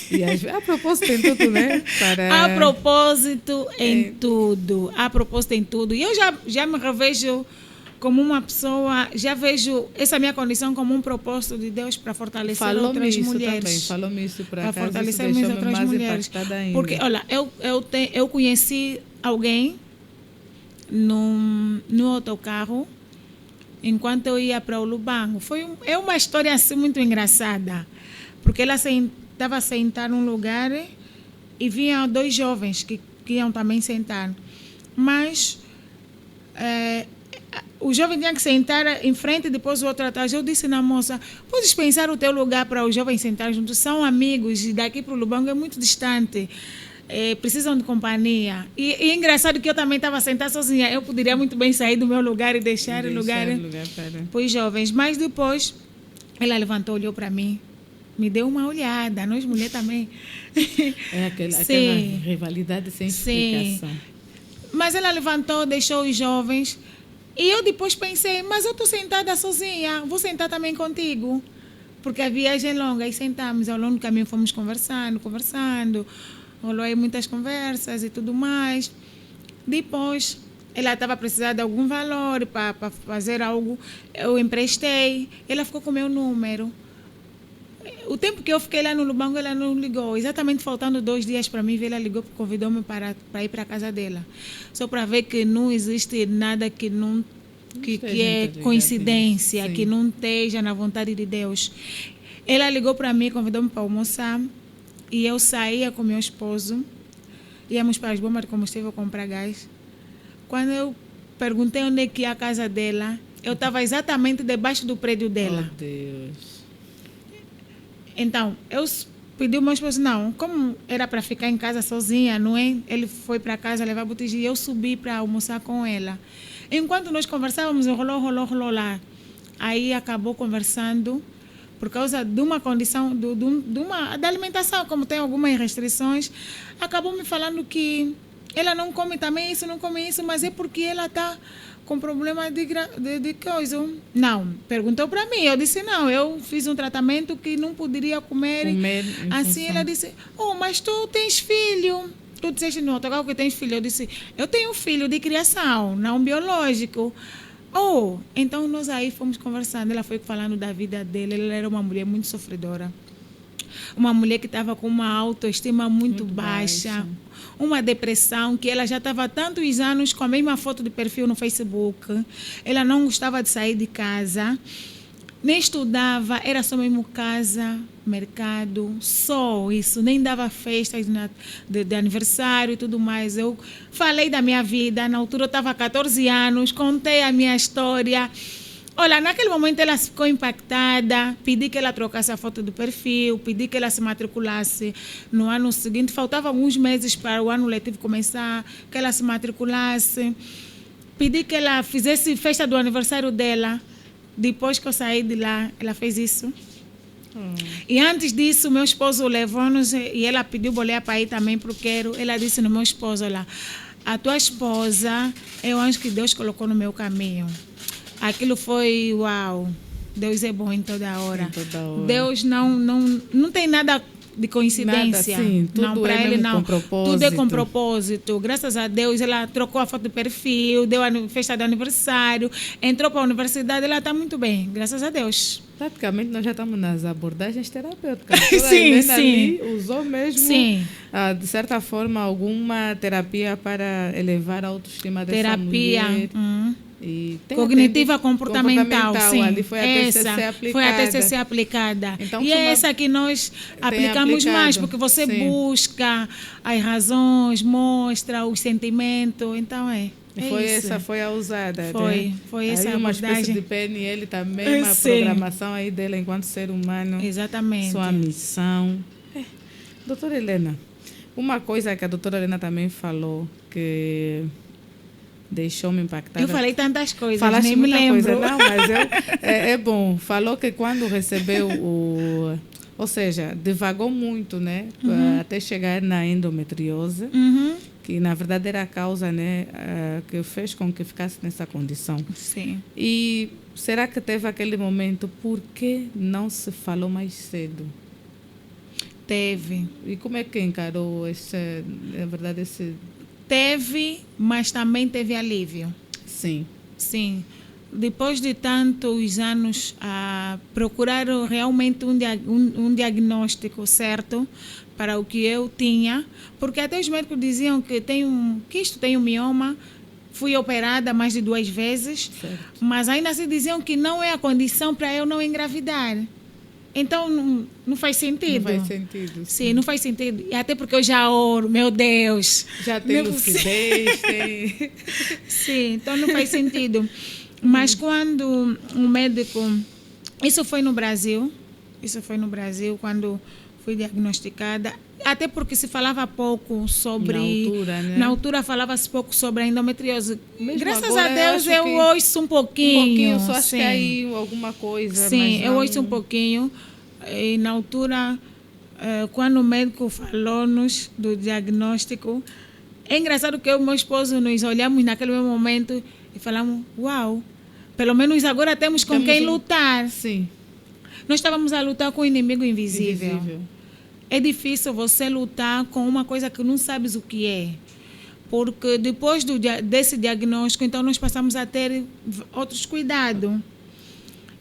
A: A propósito em tudo, né?
B: Há propósito em tudo. Há propósito em tudo. E eu já me revejo como uma pessoa, já vejo essa minha condição como um propósito de Deus para fortalecer outras mulheres.
A: Falou-me isso para
B: fortalecer outras mulheres. Porque, olha, eu conheci alguém no autocarro enquanto eu ia para o Lubango. É uma história assim muito engraçada, porque ela estava sentada num lugar e vinham 2 jovens que iam também sentar. Mas o jovem tinha que sentar em frente e depois o outro atrás. Eu disse na moça, podes pensar o teu lugar para os jovens sentar juntos? São amigos e daqui para o Lubango é muito distante. Precisam de companhia. E é engraçado que eu também estava sentada sozinha. Eu poderia muito bem sair do meu lugar e deixar o lugar para os jovens. Mas depois, ela levantou, olhou para mim, me deu uma olhada. Nós mulheres também.
A: É aquela rivalidade sem explicação.
B: Mas ela levantou, deixou os jovens. E eu depois pensei, mas eu estou sentada sozinha. Vou sentar também contigo. Porque a viagem é longa. E sentamos. Ao longo do caminho fomos conversando. Rolou aí muitas conversas e tudo mais. Depois, ela estava precisando de algum valor para fazer algo. Eu emprestei. Ela ficou com o meu número. O tempo que eu fiquei lá no Lubango, ela não ligou. Exatamente faltando 2 dias para mim, ela ligou, convidou-me para ir para a casa dela. Só para ver que não existe nada que é coincidência, que não esteja na vontade de Deus. Ela ligou para mim, convidou-me para almoçar. E eu saía com meu esposo, íamos para as bombas de combustível comprar gás. Quando eu perguntei onde é que ia a casa dela, eu estava exatamente debaixo do prédio dela.
A: Oh, Deus.
B: Então, eu pedi ao meu esposo, não, como era para ficar em casa sozinha, não é? Ele foi para casa levar botijão e eu subi para almoçar com ela. Enquanto nós conversávamos, rolou lá. Aí acabou conversando. Por causa de uma condição, da alimentação, como tem algumas restrições, acabou me falando que ela não come também isso, não come isso, mas é porque ela está com problema de coisa. Não, perguntou para mim, eu disse não, eu fiz um tratamento que não poderia comer assim, ela disse, mas tu tens filho. tu disseste no autocarro que tens filho. Eu disse, eu tenho filho de criação, não biológico. Oh, então nós aí fomos conversando, ela foi falando da vida dele, ela era uma mulher muito sofredora. Uma mulher que estava com uma autoestima muito baixa, uma depressão, que ela já estava há tantos anos com a mesma foto de perfil no Facebook, ela não gostava de sair de casa, nem estudava, era só mesmo casa, mercado, só isso, nem dava festas de aniversário e tudo mais. Eu falei da minha vida, na altura eu estava há 14 anos, contei a minha história. Olha, naquele momento ela ficou impactada, pedi que ela trocasse a foto do perfil, pedi que ela se matriculasse no ano seguinte. Faltavam alguns meses para o ano letivo começar, que ela se matriculasse. Pedi que ela fizesse festa do aniversário dela. Depois que eu saí de lá, ela fez isso. E antes disso, meu esposo levou-nos e ela pediu boleia para ir também para o Quero. Ela disse no meu esposo, olha, a tua esposa é o anjo que Deus colocou no meu caminho. Aquilo foi, uau, Deus é bom em toda hora. Em toda hora. Deus não tem nada de coincidência.
A: Nada, sim, tudo
B: não, para ele não.
A: Com propósito.
B: Tudo é com propósito. Graças a Deus, ela trocou a foto do perfil, deu a festa de aniversário, entrou para a universidade, ela está muito bem, graças a Deus.
A: Praticamente nós já estamos nas abordagens terapêuticas.
B: Sim, sim.
A: Ali usou mesmo, de certa forma, alguma terapia para elevar a autoestima dessa mulher. E
B: cognitiva comportamental, sim.
A: Ali foi a TCC aplicada.
B: Foi a TCC aplicada. Então, e é essa que nós aplicamos mais, porque você busca as razões, mostra os sentimentos. Então,
A: essa foi a usada.
B: Foi essa
A: aí uma espécie de PNL também, uma programação aí dela enquanto ser humano.
B: Exatamente.
A: Sua missão. Doutora Helena, uma coisa que a doutora Helena também falou, que deixou-me impactada.
B: Eu falei tantas coisas,
A: Falaste
B: nem me lembro.
A: Coisa. Não, mas é bom. Falou que quando recebeu ou seja, divagou muito, né? Até chegar na endometriose, que na verdade era a causa, né? Que fez com que ficasse nessa condição.
B: Sim.
A: E será que teve aquele momento, por que não se falou mais cedo?
B: Teve.
A: E como é que encarou na verdade, esse...
B: Teve, mas também teve alívio.
A: Sim.
B: Sim. Depois de tantos anos a procurar realmente um diagnóstico certo para o que eu tinha, porque até os médicos diziam que isto tem um mioma, fui operada mais de 2 vezes, certo. Mas ainda assim diziam que não é a condição para eu não engravidar. Então, não faz sentido.
A: Não faz sentido.
B: Sim, não faz sentido. E até porque eu já oro, meu Deus.
A: Já tem lucidez, tem...
B: Sim, então não faz sentido. Mas quando um médico... Isso foi no Brasil, quando fui diagnosticada. Até porque se falava pouco sobre...
A: Na altura, né?
B: Na altura falava-se pouco sobre a endometriose.
A: Mesmo
B: graças
A: agora,
B: a Deus eu ouço um pouquinho.
A: Um pouquinho, só acho que aí alguma coisa.
B: Sim, eu ouço um pouquinho. E na altura, quando o médico falou-nos do diagnóstico, é engraçado que eu e meu esposo nos olhamos naquele mesmo momento e falamos, uau, pelo menos agora temos com quem lutar.
A: Sim.
B: Nós estávamos a lutar com o inimigo invisível. É difícil você lutar com uma coisa que não sabes o que é. Porque depois desse diagnóstico, então nós passamos a ter outros cuidados.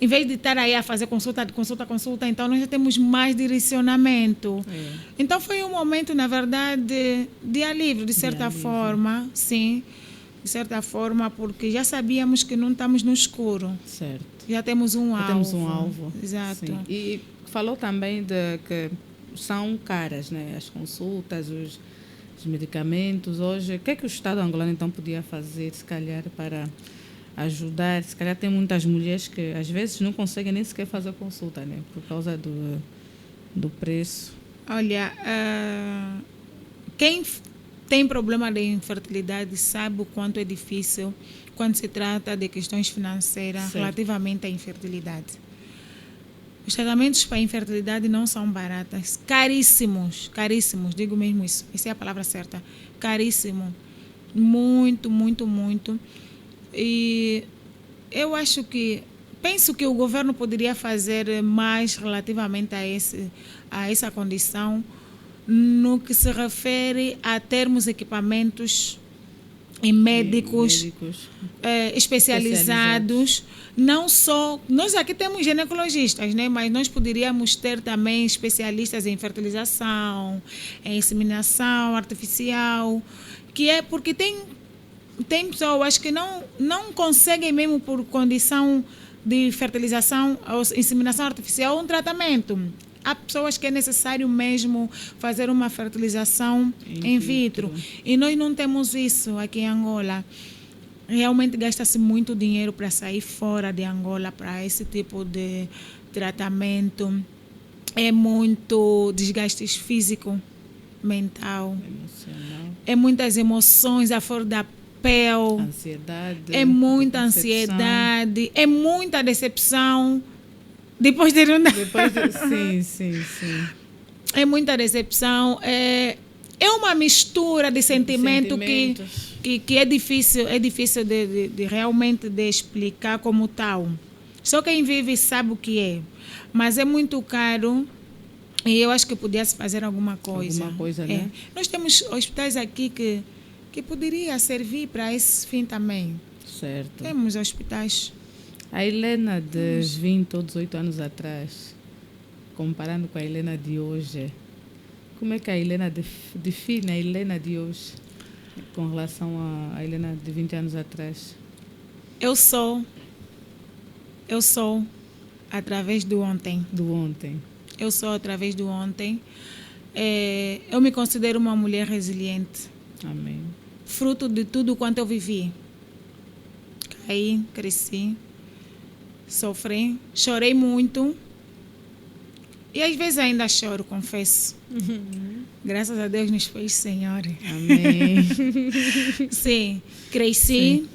B: Em vez de estar aí a fazer consulta, então nós já temos mais direcionamento. Então foi um momento, na verdade, de alívio, de certa forma, sim. De certa forma, porque já sabíamos que não estamos no escuro.
A: Certo.
B: Já temos um alvo.
A: Temos um alvo.
B: Exato.
A: Sim. E falou também de que são caras, né? As consultas, os medicamentos. Hoje, o que é que o Estado angolano então podia fazer, se calhar, para ajudar? Se calhar tem muitas mulheres que às vezes não conseguem nem sequer fazer consulta, né? Por causa do preço.
B: Olha, quem tem problema de infertilidade sabe o quanto é difícil quando se trata de questões financeiras, certo, relativamente à infertilidade. Os tratamentos para a infertilidade não são baratos, caríssimos, digo mesmo isso, essa é a palavra certa, caríssimo, muito, muito, muito. E eu penso que o governo poderia fazer mais relativamente a essa condição, no que se refere a termos equipamentos e médicos especializados. Não só, nós aqui temos ginecologistas, né? Mas nós poderíamos ter também especialistas em fertilização, em inseminação artificial, que é porque tem pessoas que não conseguem mesmo por condição de fertilização ou inseminação artificial um tratamento. Há pessoas que é necessário mesmo fazer uma fertilização in vitro. E nós não temos isso aqui em Angola. Realmente gasta-se muito dinheiro para sair fora de Angola para esse tipo de tratamento. É muito desgaste físico, mental.
A: Emocional.
B: É muitas emoções à flor da pele.
A: Ansiedade.
B: É muita
A: decepção.
B: ansiedade. É muita decepção. Depois de não dar.
A: Sim.
B: É muita decepção. É uma mistura de sentimento que é difícil de realmente de explicar como tal. Só quem vive sabe o que é. Mas é muito caro e eu acho que podia-se fazer alguma coisa.
A: Né?
B: Nós temos hospitais aqui que poderia servir para esse fim também.
A: Certo.
B: Temos hospitais.
A: A Helena de 20 ou 18 anos atrás, comparando com a Helena de hoje, como é que a Helena define a Helena de hoje com relação à Helena de 20 anos atrás?
B: Eu sou através do ontem. Eu sou através do ontem. Eu me considero uma mulher resiliente.
A: Amém.
B: Fruto de tudo quanto eu vivi. Caí, cresci. Sofri, chorei muito e às vezes ainda choro, confesso. Graças a Deus nos fez Senhor.
A: Amém.
B: Sim, cresci. Sim.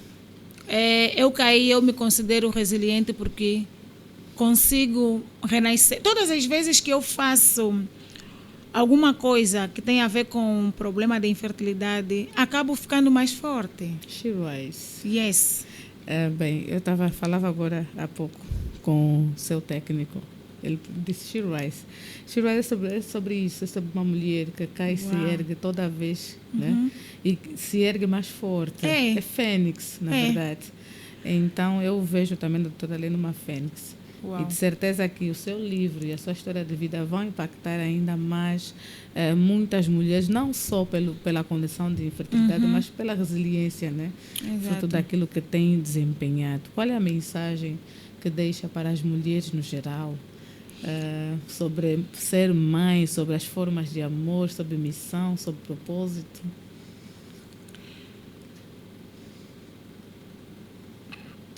B: Eu caí, eu me considero resiliente porque consigo renascer. Todas as vezes que eu faço alguma coisa que tem a ver com um problema de infertilidade, acabo ficando mais forte.
A: She rise.
B: Yes.
A: Bem, eu falava agora há pouco com o seu técnico. Ele disse She rise. She rise é sobre isso, é sobre uma mulher que cai e se ergue toda vez, né? E se ergue mais forte. É fênix, na verdade. Então, eu vejo também a doutora Helena uma fênix. Uau. E de certeza que o seu livro e a sua história de vida vão impactar ainda mais muitas mulheres, não só pela condição de infertilidade, mas pela resiliência, né? Fruto daquilo que tem desempenhado. Qual é a mensagem que deixa para as mulheres no geral sobre ser mãe, sobre as formas de amor, sobre missão, sobre propósito?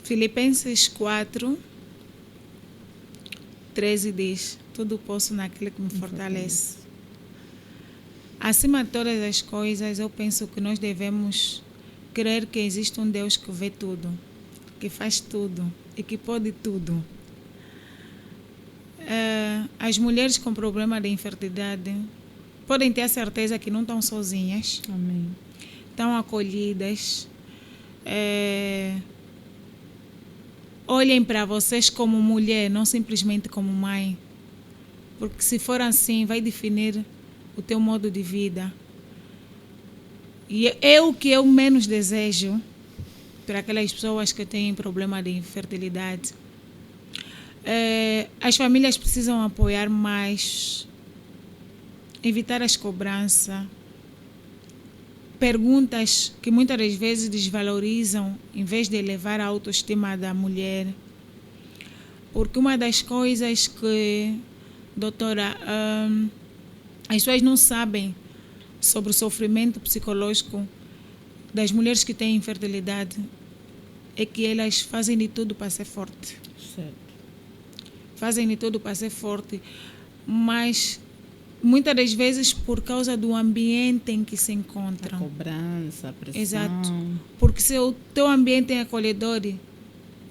B: Filipenses 4:13 diz: tudo posso naquele que me fortalece. Acima de todas as coisas, eu penso que nós devemos crer que existe um Deus que vê tudo, que faz tudo e que pode tudo. As mulheres com problema de infertilidade podem ter a certeza que não estão sozinhas.
A: Amém.
B: Estão acolhidas. Olhem para vocês como mulher, não simplesmente como mãe. Porque se for assim, vai definir o teu modo de vida. E é o que eu menos desejo para aquelas pessoas que têm problema de infertilidade. As famílias precisam apoiar mais, evitar as cobranças, perguntas que muitas das vezes desvalorizam em vez de elevar a autoestima da mulher. Porque uma das coisas que, doutora, as pessoas não sabem sobre o sofrimento psicológico das mulheres que têm infertilidade é que elas fazem de tudo para ser forte.
A: Certo.
B: Fazem de tudo para ser forte, mas muitas das vezes por causa do ambiente em que se encontram.
A: A cobrança, a pressão.
B: Exato. Porque se o teu ambiente é acolhedor,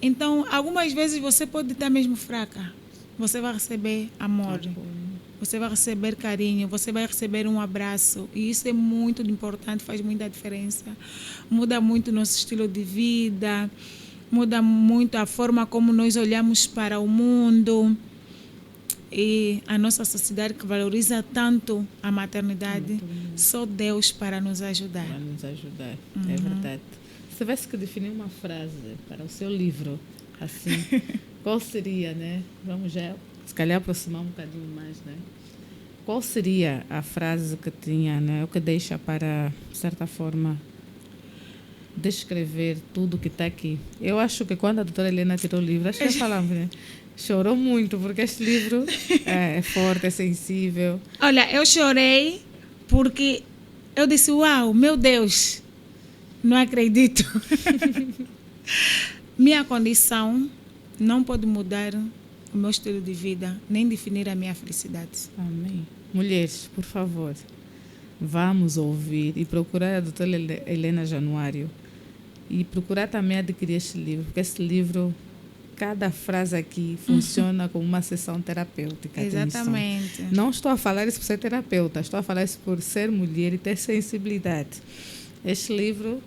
B: então algumas vezes você pode estar mesmo fraca. Você vai receber amor, você vai receber carinho, você vai receber um abraço. E isso é muito importante, faz muita diferença. Muda muito o nosso estilo de vida, muda muito a forma como nós olhamos para o mundo. E a nossa sociedade que valoriza tanto a maternidade, só Deus para nos ajudar.
A: Para nos ajudar, é verdade. Se tivesse que definir uma frase para o seu livro, assim, qual seria, né? Vamos já, se calhar, aproximar um bocadinho mais, né? Qual seria a frase que tinha, né? O que deixa para, de certa forma, descrever tudo que está aqui? Eu acho que quando a doutora Helena tirou o livro, acho que falava, né? Chorou muito, porque este livro é forte, é sensível.
B: Olha, eu chorei porque eu disse, uau, meu Deus, não acredito. Minha condição não pode mudar o meu estilo de vida, nem definir a minha felicidade.
A: Amém. Mulheres, por favor, vamos ouvir e procurar a doutora Helena Januário e procurar também adquirir este livro, porque este livro, cada frase aqui funciona como uma sessão terapêutica.
B: Exatamente.
A: Atenção. Não estou a falar isso por ser terapeuta, estou a falar isso por ser mulher e ter sensibilidade. Este livro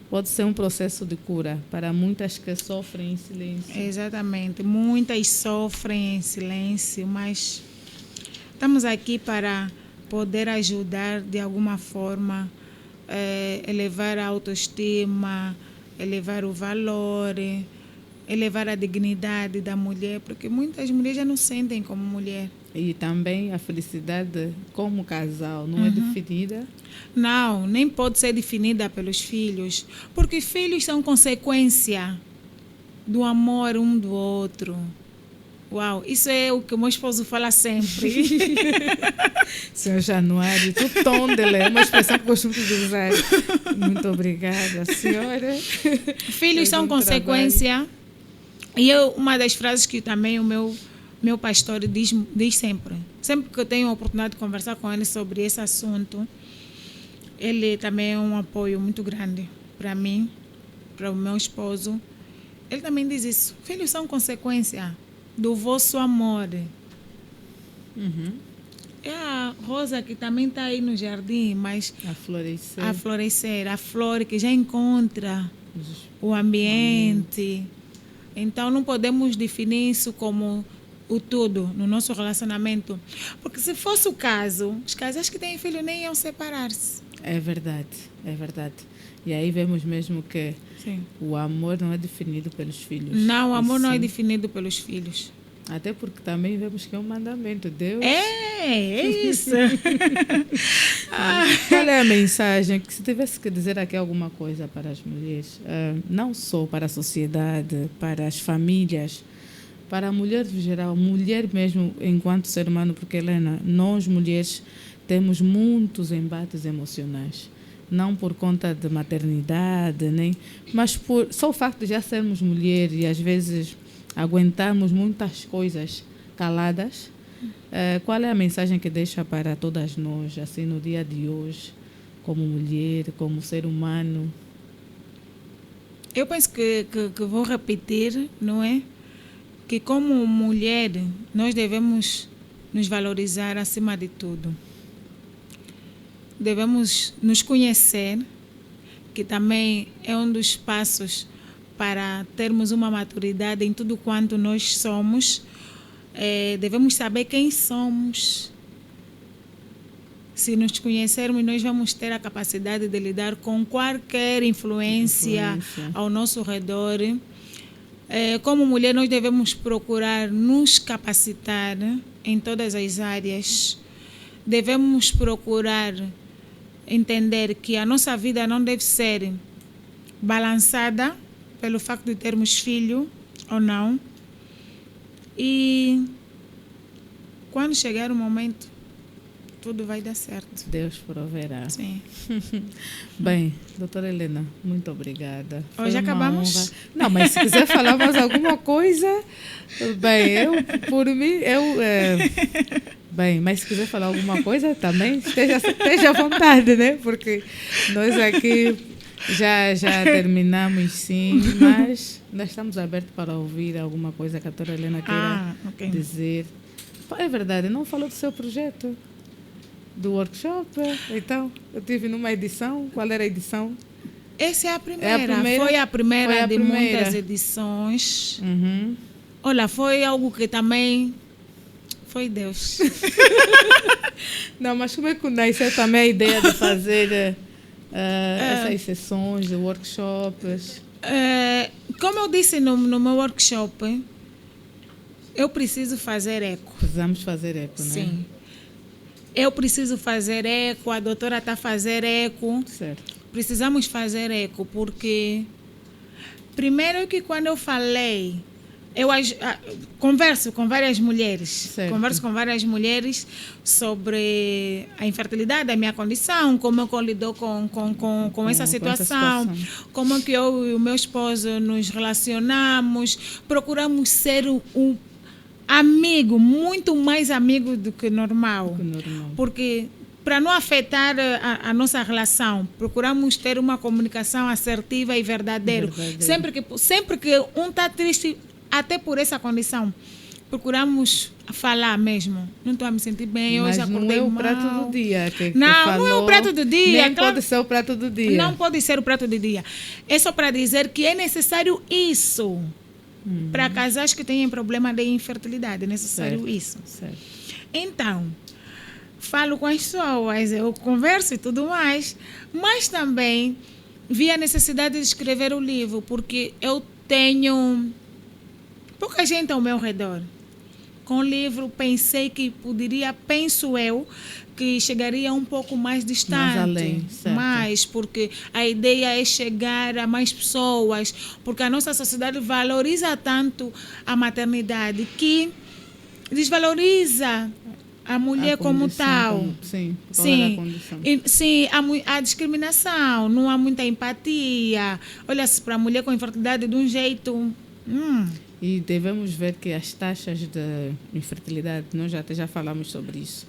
A: pode ser um processo de cura para muitas que sofrem em silêncio.
B: Exatamente. Muitas sofrem em silêncio, mas estamos aqui para poder ajudar de alguma forma, elevar a autoestima, elevar o valor, elevar a dignidade da mulher, porque muitas mulheres já não sentem como mulher.
A: E também a felicidade como casal não é definida?
B: Não, nem pode ser definida pelos filhos, porque filhos são consequência do amor um do outro. Uau, isso é o que o meu esposo fala sempre.
A: Senhor Januário, o tom dele é uma expressão que gosto muito de usar. Muito obrigada, senhora.
B: Filhos são consequência. E uma das frases que também o meu pastor diz sempre. Sempre que eu tenho a oportunidade de conversar com ele sobre esse assunto, ele também é um apoio muito grande para mim, para o meu esposo. Ele também diz isso. Filhos são consequência do vosso amor. É a rosa que também está aí no jardim, mas a florescer, a flor que já encontra o ambiente. Então não podemos definir isso como o tudo no nosso relacionamento, porque se fosse o caso, os casais que têm filho nem iam separar-se.
A: É verdade, é verdade. E aí vemos mesmo que
B: Sim.
A: o amor não é definido pelos filhos.
B: Não, o amor não é definido pelos filhos.
A: Até porque também vemos que é um mandamento. Deus...
B: É isso.
A: Qual é a mensagem? Que se tivesse que dizer aqui alguma coisa para as mulheres, não só para a sociedade, para as famílias, para a mulher em geral, mulher mesmo enquanto ser humano, porque, Helena, nós mulheres temos muitos embates emocionais. Não por conta de maternidade, mas por só o facto de já sermos mulheres e às vezes aguentarmos muitas coisas caladas. Qual é a mensagem que deixa para todas nós, assim, no dia de hoje, como mulher, como ser humano?
B: Eu penso que vou repetir, não é? Que como mulher, nós devemos nos valorizar acima de tudo. Devemos nos conhecer, que também é um dos passos para termos uma maturidade em tudo quanto nós somos. Devemos saber quem somos. Se nos conhecermos, nós vamos ter a capacidade de lidar com qualquer influência ao nosso redor. Como mulher, nós devemos procurar nos capacitar em todas as áreas. Devemos procurar entender que a nossa vida não deve ser balançada pelo facto de termos filho ou não. E quando chegar o momento, tudo vai dar certo.
A: Deus proverá.
B: Sim.
A: Bem, doutora Helena, muito obrigada.
B: Hoje acabamos?
A: Honra. Não, mas se quiser falar mais alguma coisa, bem, por mim, bem, mas se quiser falar alguma coisa também, esteja à vontade, né? Porque nós aqui já terminamos, sim, mas nós estamos abertos para ouvir alguma coisa que a doutora Helena queira dizer. É verdade, não falou do seu projeto, do workshop. Então, eu tive numa edição. Qual era a edição?
B: Essa é a primeira. Foi a primeira de muitas edições. Olha, foi algo que também Foi Deus.
A: Não, mas como é que nasceu também a ideia de fazer essas sessões, de workshops?
B: Como eu disse no meu workshop, eu preciso fazer eco.
A: Precisamos fazer eco, né?
B: Sim. Eu preciso fazer eco, a doutora está a fazer eco.
A: Certo.
B: Precisamos fazer eco, porque primeiro que quando eu falei, converso com várias mulheres.
A: Certo.
B: Converso com várias mulheres sobre a infertilidade da minha condição, como eu lido com essa situação, como que eu e o meu esposo nos relacionamos, procuramos ser um amigo, muito mais amigo do que normal. Porque para não afetar a nossa relação, procuramos ter uma comunicação assertiva e verdadeira. Sempre que um está triste, até por essa condição, procuramos falar mesmo. Não estou a me sentir bem,
A: mas
B: hoje acordei
A: não é o
B: mal.
A: prato do dia que
B: não
A: falou,
B: é o prato do dia.
A: Nem pode ser o prato do dia.
B: Não pode ser o prato do dia. É só para dizer que é necessário isso. Para casais que têm problema de infertilidade, é necessário isso.
A: Certo.
B: Então, falo com as pessoas, eu converso e tudo mais, mas também vi a necessidade de escrever o livro, porque eu tenho pouca gente ao meu redor. Com o livro, pensei que penso eu, que chegaria um pouco mais distante.
A: Mais além, certo.
B: Mais, porque a ideia é chegar a mais pessoas, porque a nossa sociedade valoriza tanto a maternidade que desvaloriza a mulher como tal.
A: Sim.
B: Há discriminação, não há muita empatia. Olha-se para a mulher com infertilidade de um jeito...
A: E devemos ver que as taxas de infertilidade, nós já falamos sobre isso,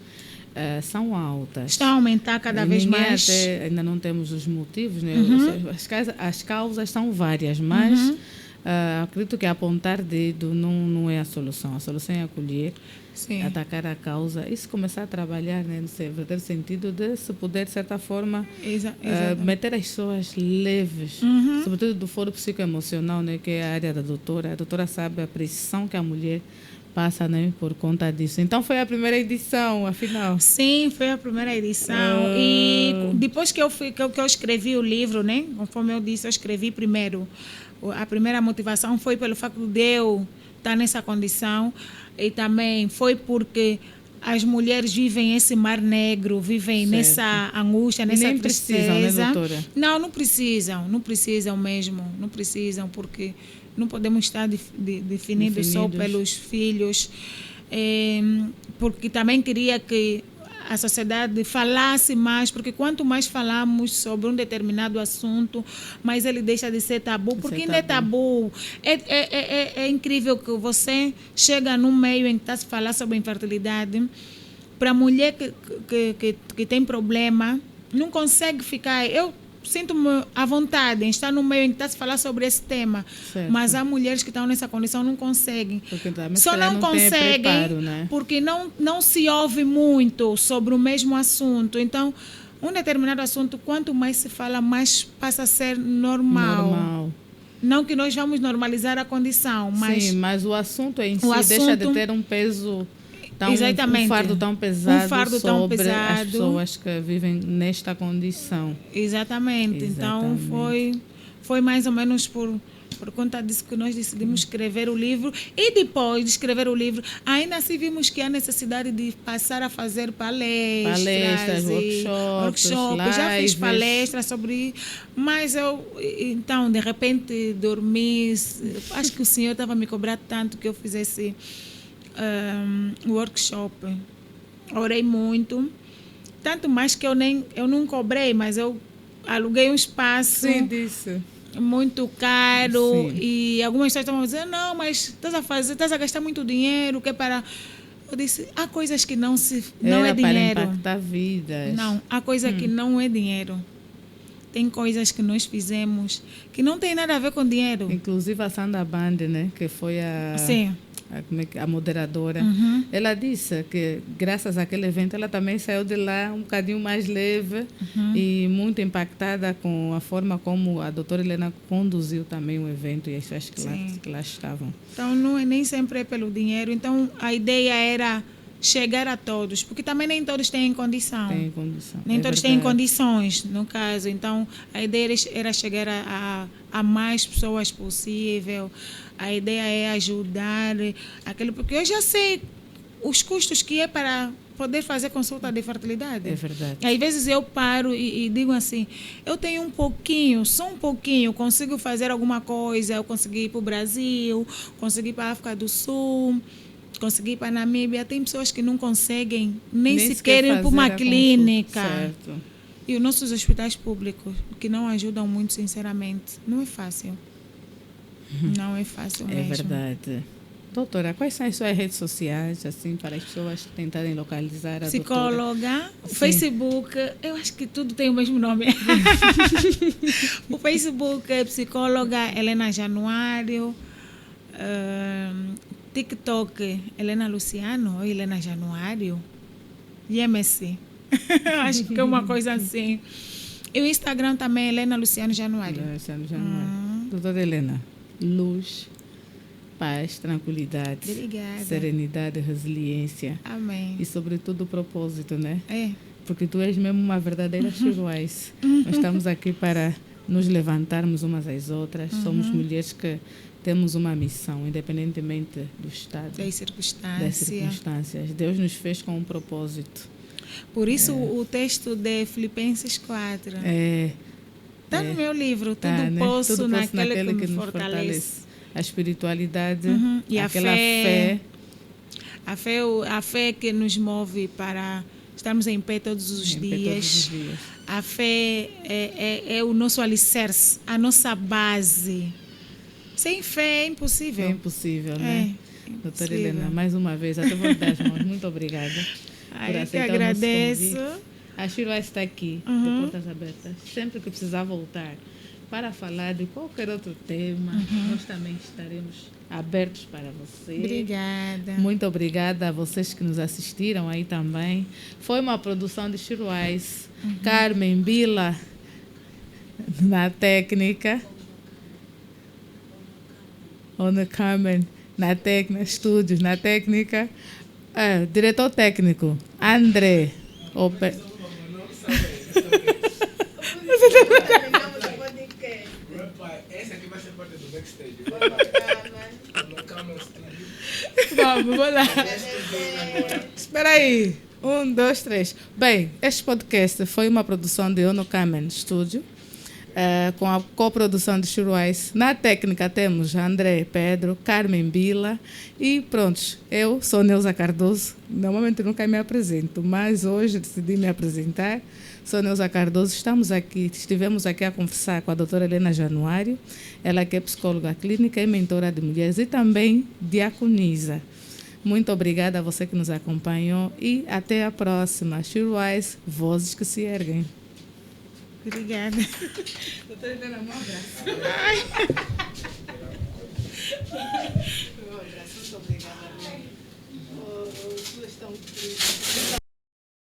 A: são altas.
B: Estão a aumentar cada vez mais.
A: Ainda não temos os motivos, né? As causas são várias, mas acredito que apontar dedo não é a solução. A solução é acolher, atacar a causa e se começar a trabalhar, né, no verdadeiro sentido de se poder, de certa forma, meter as pessoas leves, sobretudo do foro psicoemocional, né, que é a área da doutora. A doutora sabe a pressão que a mulher passa, né, por conta disso. Então foi a primeira edição, afinal.
B: Sim, foi a primeira edição. E depois que eu escrevi o livro, né, conforme eu disse, eu escrevi primeiro. A primeira motivação foi pelo facto de eu estar nessa condição e também foi porque as mulheres vivem esse mar negro, vivem nessa angústia, nessa
A: nem
B: tristeza.
A: Precisam, né, doutora?
B: Não precisam mesmo, não precisam, porque não podemos estar definidos só pelos filhos, porque também queria que a sociedade falasse mais, porque quanto mais falamos sobre um determinado assunto, mais ele deixa de ser tabu, porque ainda é tabu. É incrível que você chega num meio em que está se falar sobre infertilidade, para a mulher que tem problema, não consegue ficar... Eu sinto-me à vontade em estar no meio em que está se falar sobre esse tema, mas há mulheres que estão nessa condição não conseguem. Só não conseguem preparo, né? Porque não se ouve muito sobre o mesmo assunto. Então, um determinado assunto, quanto mais se fala, mais passa a ser normal. Não que nós vamos normalizar a condição, mas... Sim,
A: mas o assunto em si deixa de ter um peso...
B: Exatamente.
A: Um fardo tão pesado sobre as pessoas que vivem nesta condição.
B: Exatamente. Então, foi mais ou menos por conta disso que nós decidimos escrever o livro. E depois de escrever o livro, ainda assim vimos que há necessidade de passar a fazer palestras, workshops. Já fiz palestras sobre... Mas então, de repente, dormi. Acho que o senhor estava a me cobrar tanto que eu fizesse... workshop. Orei muito, tanto mais que eu não cobrei, mas eu aluguei um espaço muito caro. E algumas pessoas estavam dizendo, não, mas estás a gastar muito dinheiro, que é para... Eu disse, há coisas que não é dinheiro.
A: Para impactar vidas.
B: Não, há coisa que não é dinheiro. Tem coisas que nós fizemos que não tem nada a ver com dinheiro.
A: Inclusive a Sandra Band, né, que foi a moderadora, ela disse que graças àquele evento ela também saiu de lá um bocadinho mais leve e muito impactada com a forma como a doutora Helena conduziu também o evento e as pessoas que lá estavam.
B: Então nem sempre é pelo dinheiro. Então a ideia era chegar a todos, porque também nem todos têm condição.
A: Tem condição.
B: Nem
A: é
B: todos
A: verdade.
B: têm condições, no caso. Então, a ideia era chegar a mais pessoas possível. A ideia é ajudar aquele, porque eu já sei os custos que é para poder fazer consulta de fertilidade.
A: É verdade.
B: Às vezes eu paro e digo assim, eu tenho um pouquinho, só um pouquinho, consigo fazer alguma coisa, eu consegui ir para o Brasil, consegui ir para a África do Sul, consegui ir para a Namíbia. Tem pessoas que não conseguem nem sequer ir para uma clínica.
A: Certo.
B: E os nossos hospitais públicos, que não ajudam muito, sinceramente, não é fácil. Não é fácil mesmo.
A: É verdade. Doutora, quais são as suas redes sociais, assim, para as pessoas tentarem localizar a doutora?
B: Psicóloga,
A: Sim.
B: Facebook, eu acho que tudo tem o mesmo nome. O Facebook é psicóloga Helena Januário, TikTok Helena Luciano ou Helena Januário, IMC. Acho que é uma coisa assim. E o Instagram também é Helena Luciano Januário.
A: Luciano Januário. Doutora Helena, luz, paz, tranquilidade,
B: Obrigada.
A: serenidade, resiliência
B: Amém.
A: e, sobretudo, propósito, né?
B: É.
A: Porque tu és mesmo uma verdadeira Shiruais. Nós estamos aqui para nos levantarmos umas às outras. Somos mulheres que temos uma missão, independentemente do estado,
B: Das
A: das
B: circunstâncias.
A: circunstâncias. Deus nos fez com um propósito.
B: Por isso o texto de Filipenses 4. Está no meu livro, tudo
A: Tá, né?
B: posso,
A: Tudo posso
B: naquele que me
A: nos
B: fortalece.
A: A espiritualidade,
B: E
A: aquela
B: a
A: fé.
B: A fé que nos move para estarmos em pé todos os
A: em pé
B: dias.
A: todos os dias.
B: A fé é o nosso alicerce, a nossa base. Sem fé é impossível.
A: É impossível, né? Doutora Helena, mais uma vez, até vou dar as mãos. Muito obrigada.
B: Ai,
A: por
B: eu que
A: aceitar
B: agradeço.
A: o nosso convite. A Shiruais está aqui, de portas abertas. Sempre que precisar voltar para falar de qualquer outro tema, nós também estaremos abertos para você.
B: Obrigada.
A: Muito obrigada a vocês que nos assistiram aí também. Foi uma produção de Shiruais. Carmen Bila na técnica. Ona Carmen na técnica, estúdios na técnica. Diretor técnico, André.
C: Essa aqui vai ser parte do backstage.
A: Vamos lá. Espera aí. 1, 2, 3. Bem, este podcast foi uma produção de Ono Kamen Studio, com a coprodução de Shiruais. Na técnica temos André Pedro, Carmen Bila e prontos. Eu sou Neuza Cardoso. Normalmente nunca me apresento, mas hoje decidi me apresentar. Sou Neuza Cardoso. Estivemos aqui a conversar com a doutora Helena Januário. Ela que é psicóloga clínica e mentora de mulheres e também diaconisa. Muito obrigada a você que nos acompanhou e até a próxima. Shiruais, vozes que se erguem.
B: Obrigada.
A: Doutora Helena, um abraço. Um abraço, muito obrigada. Vocês estão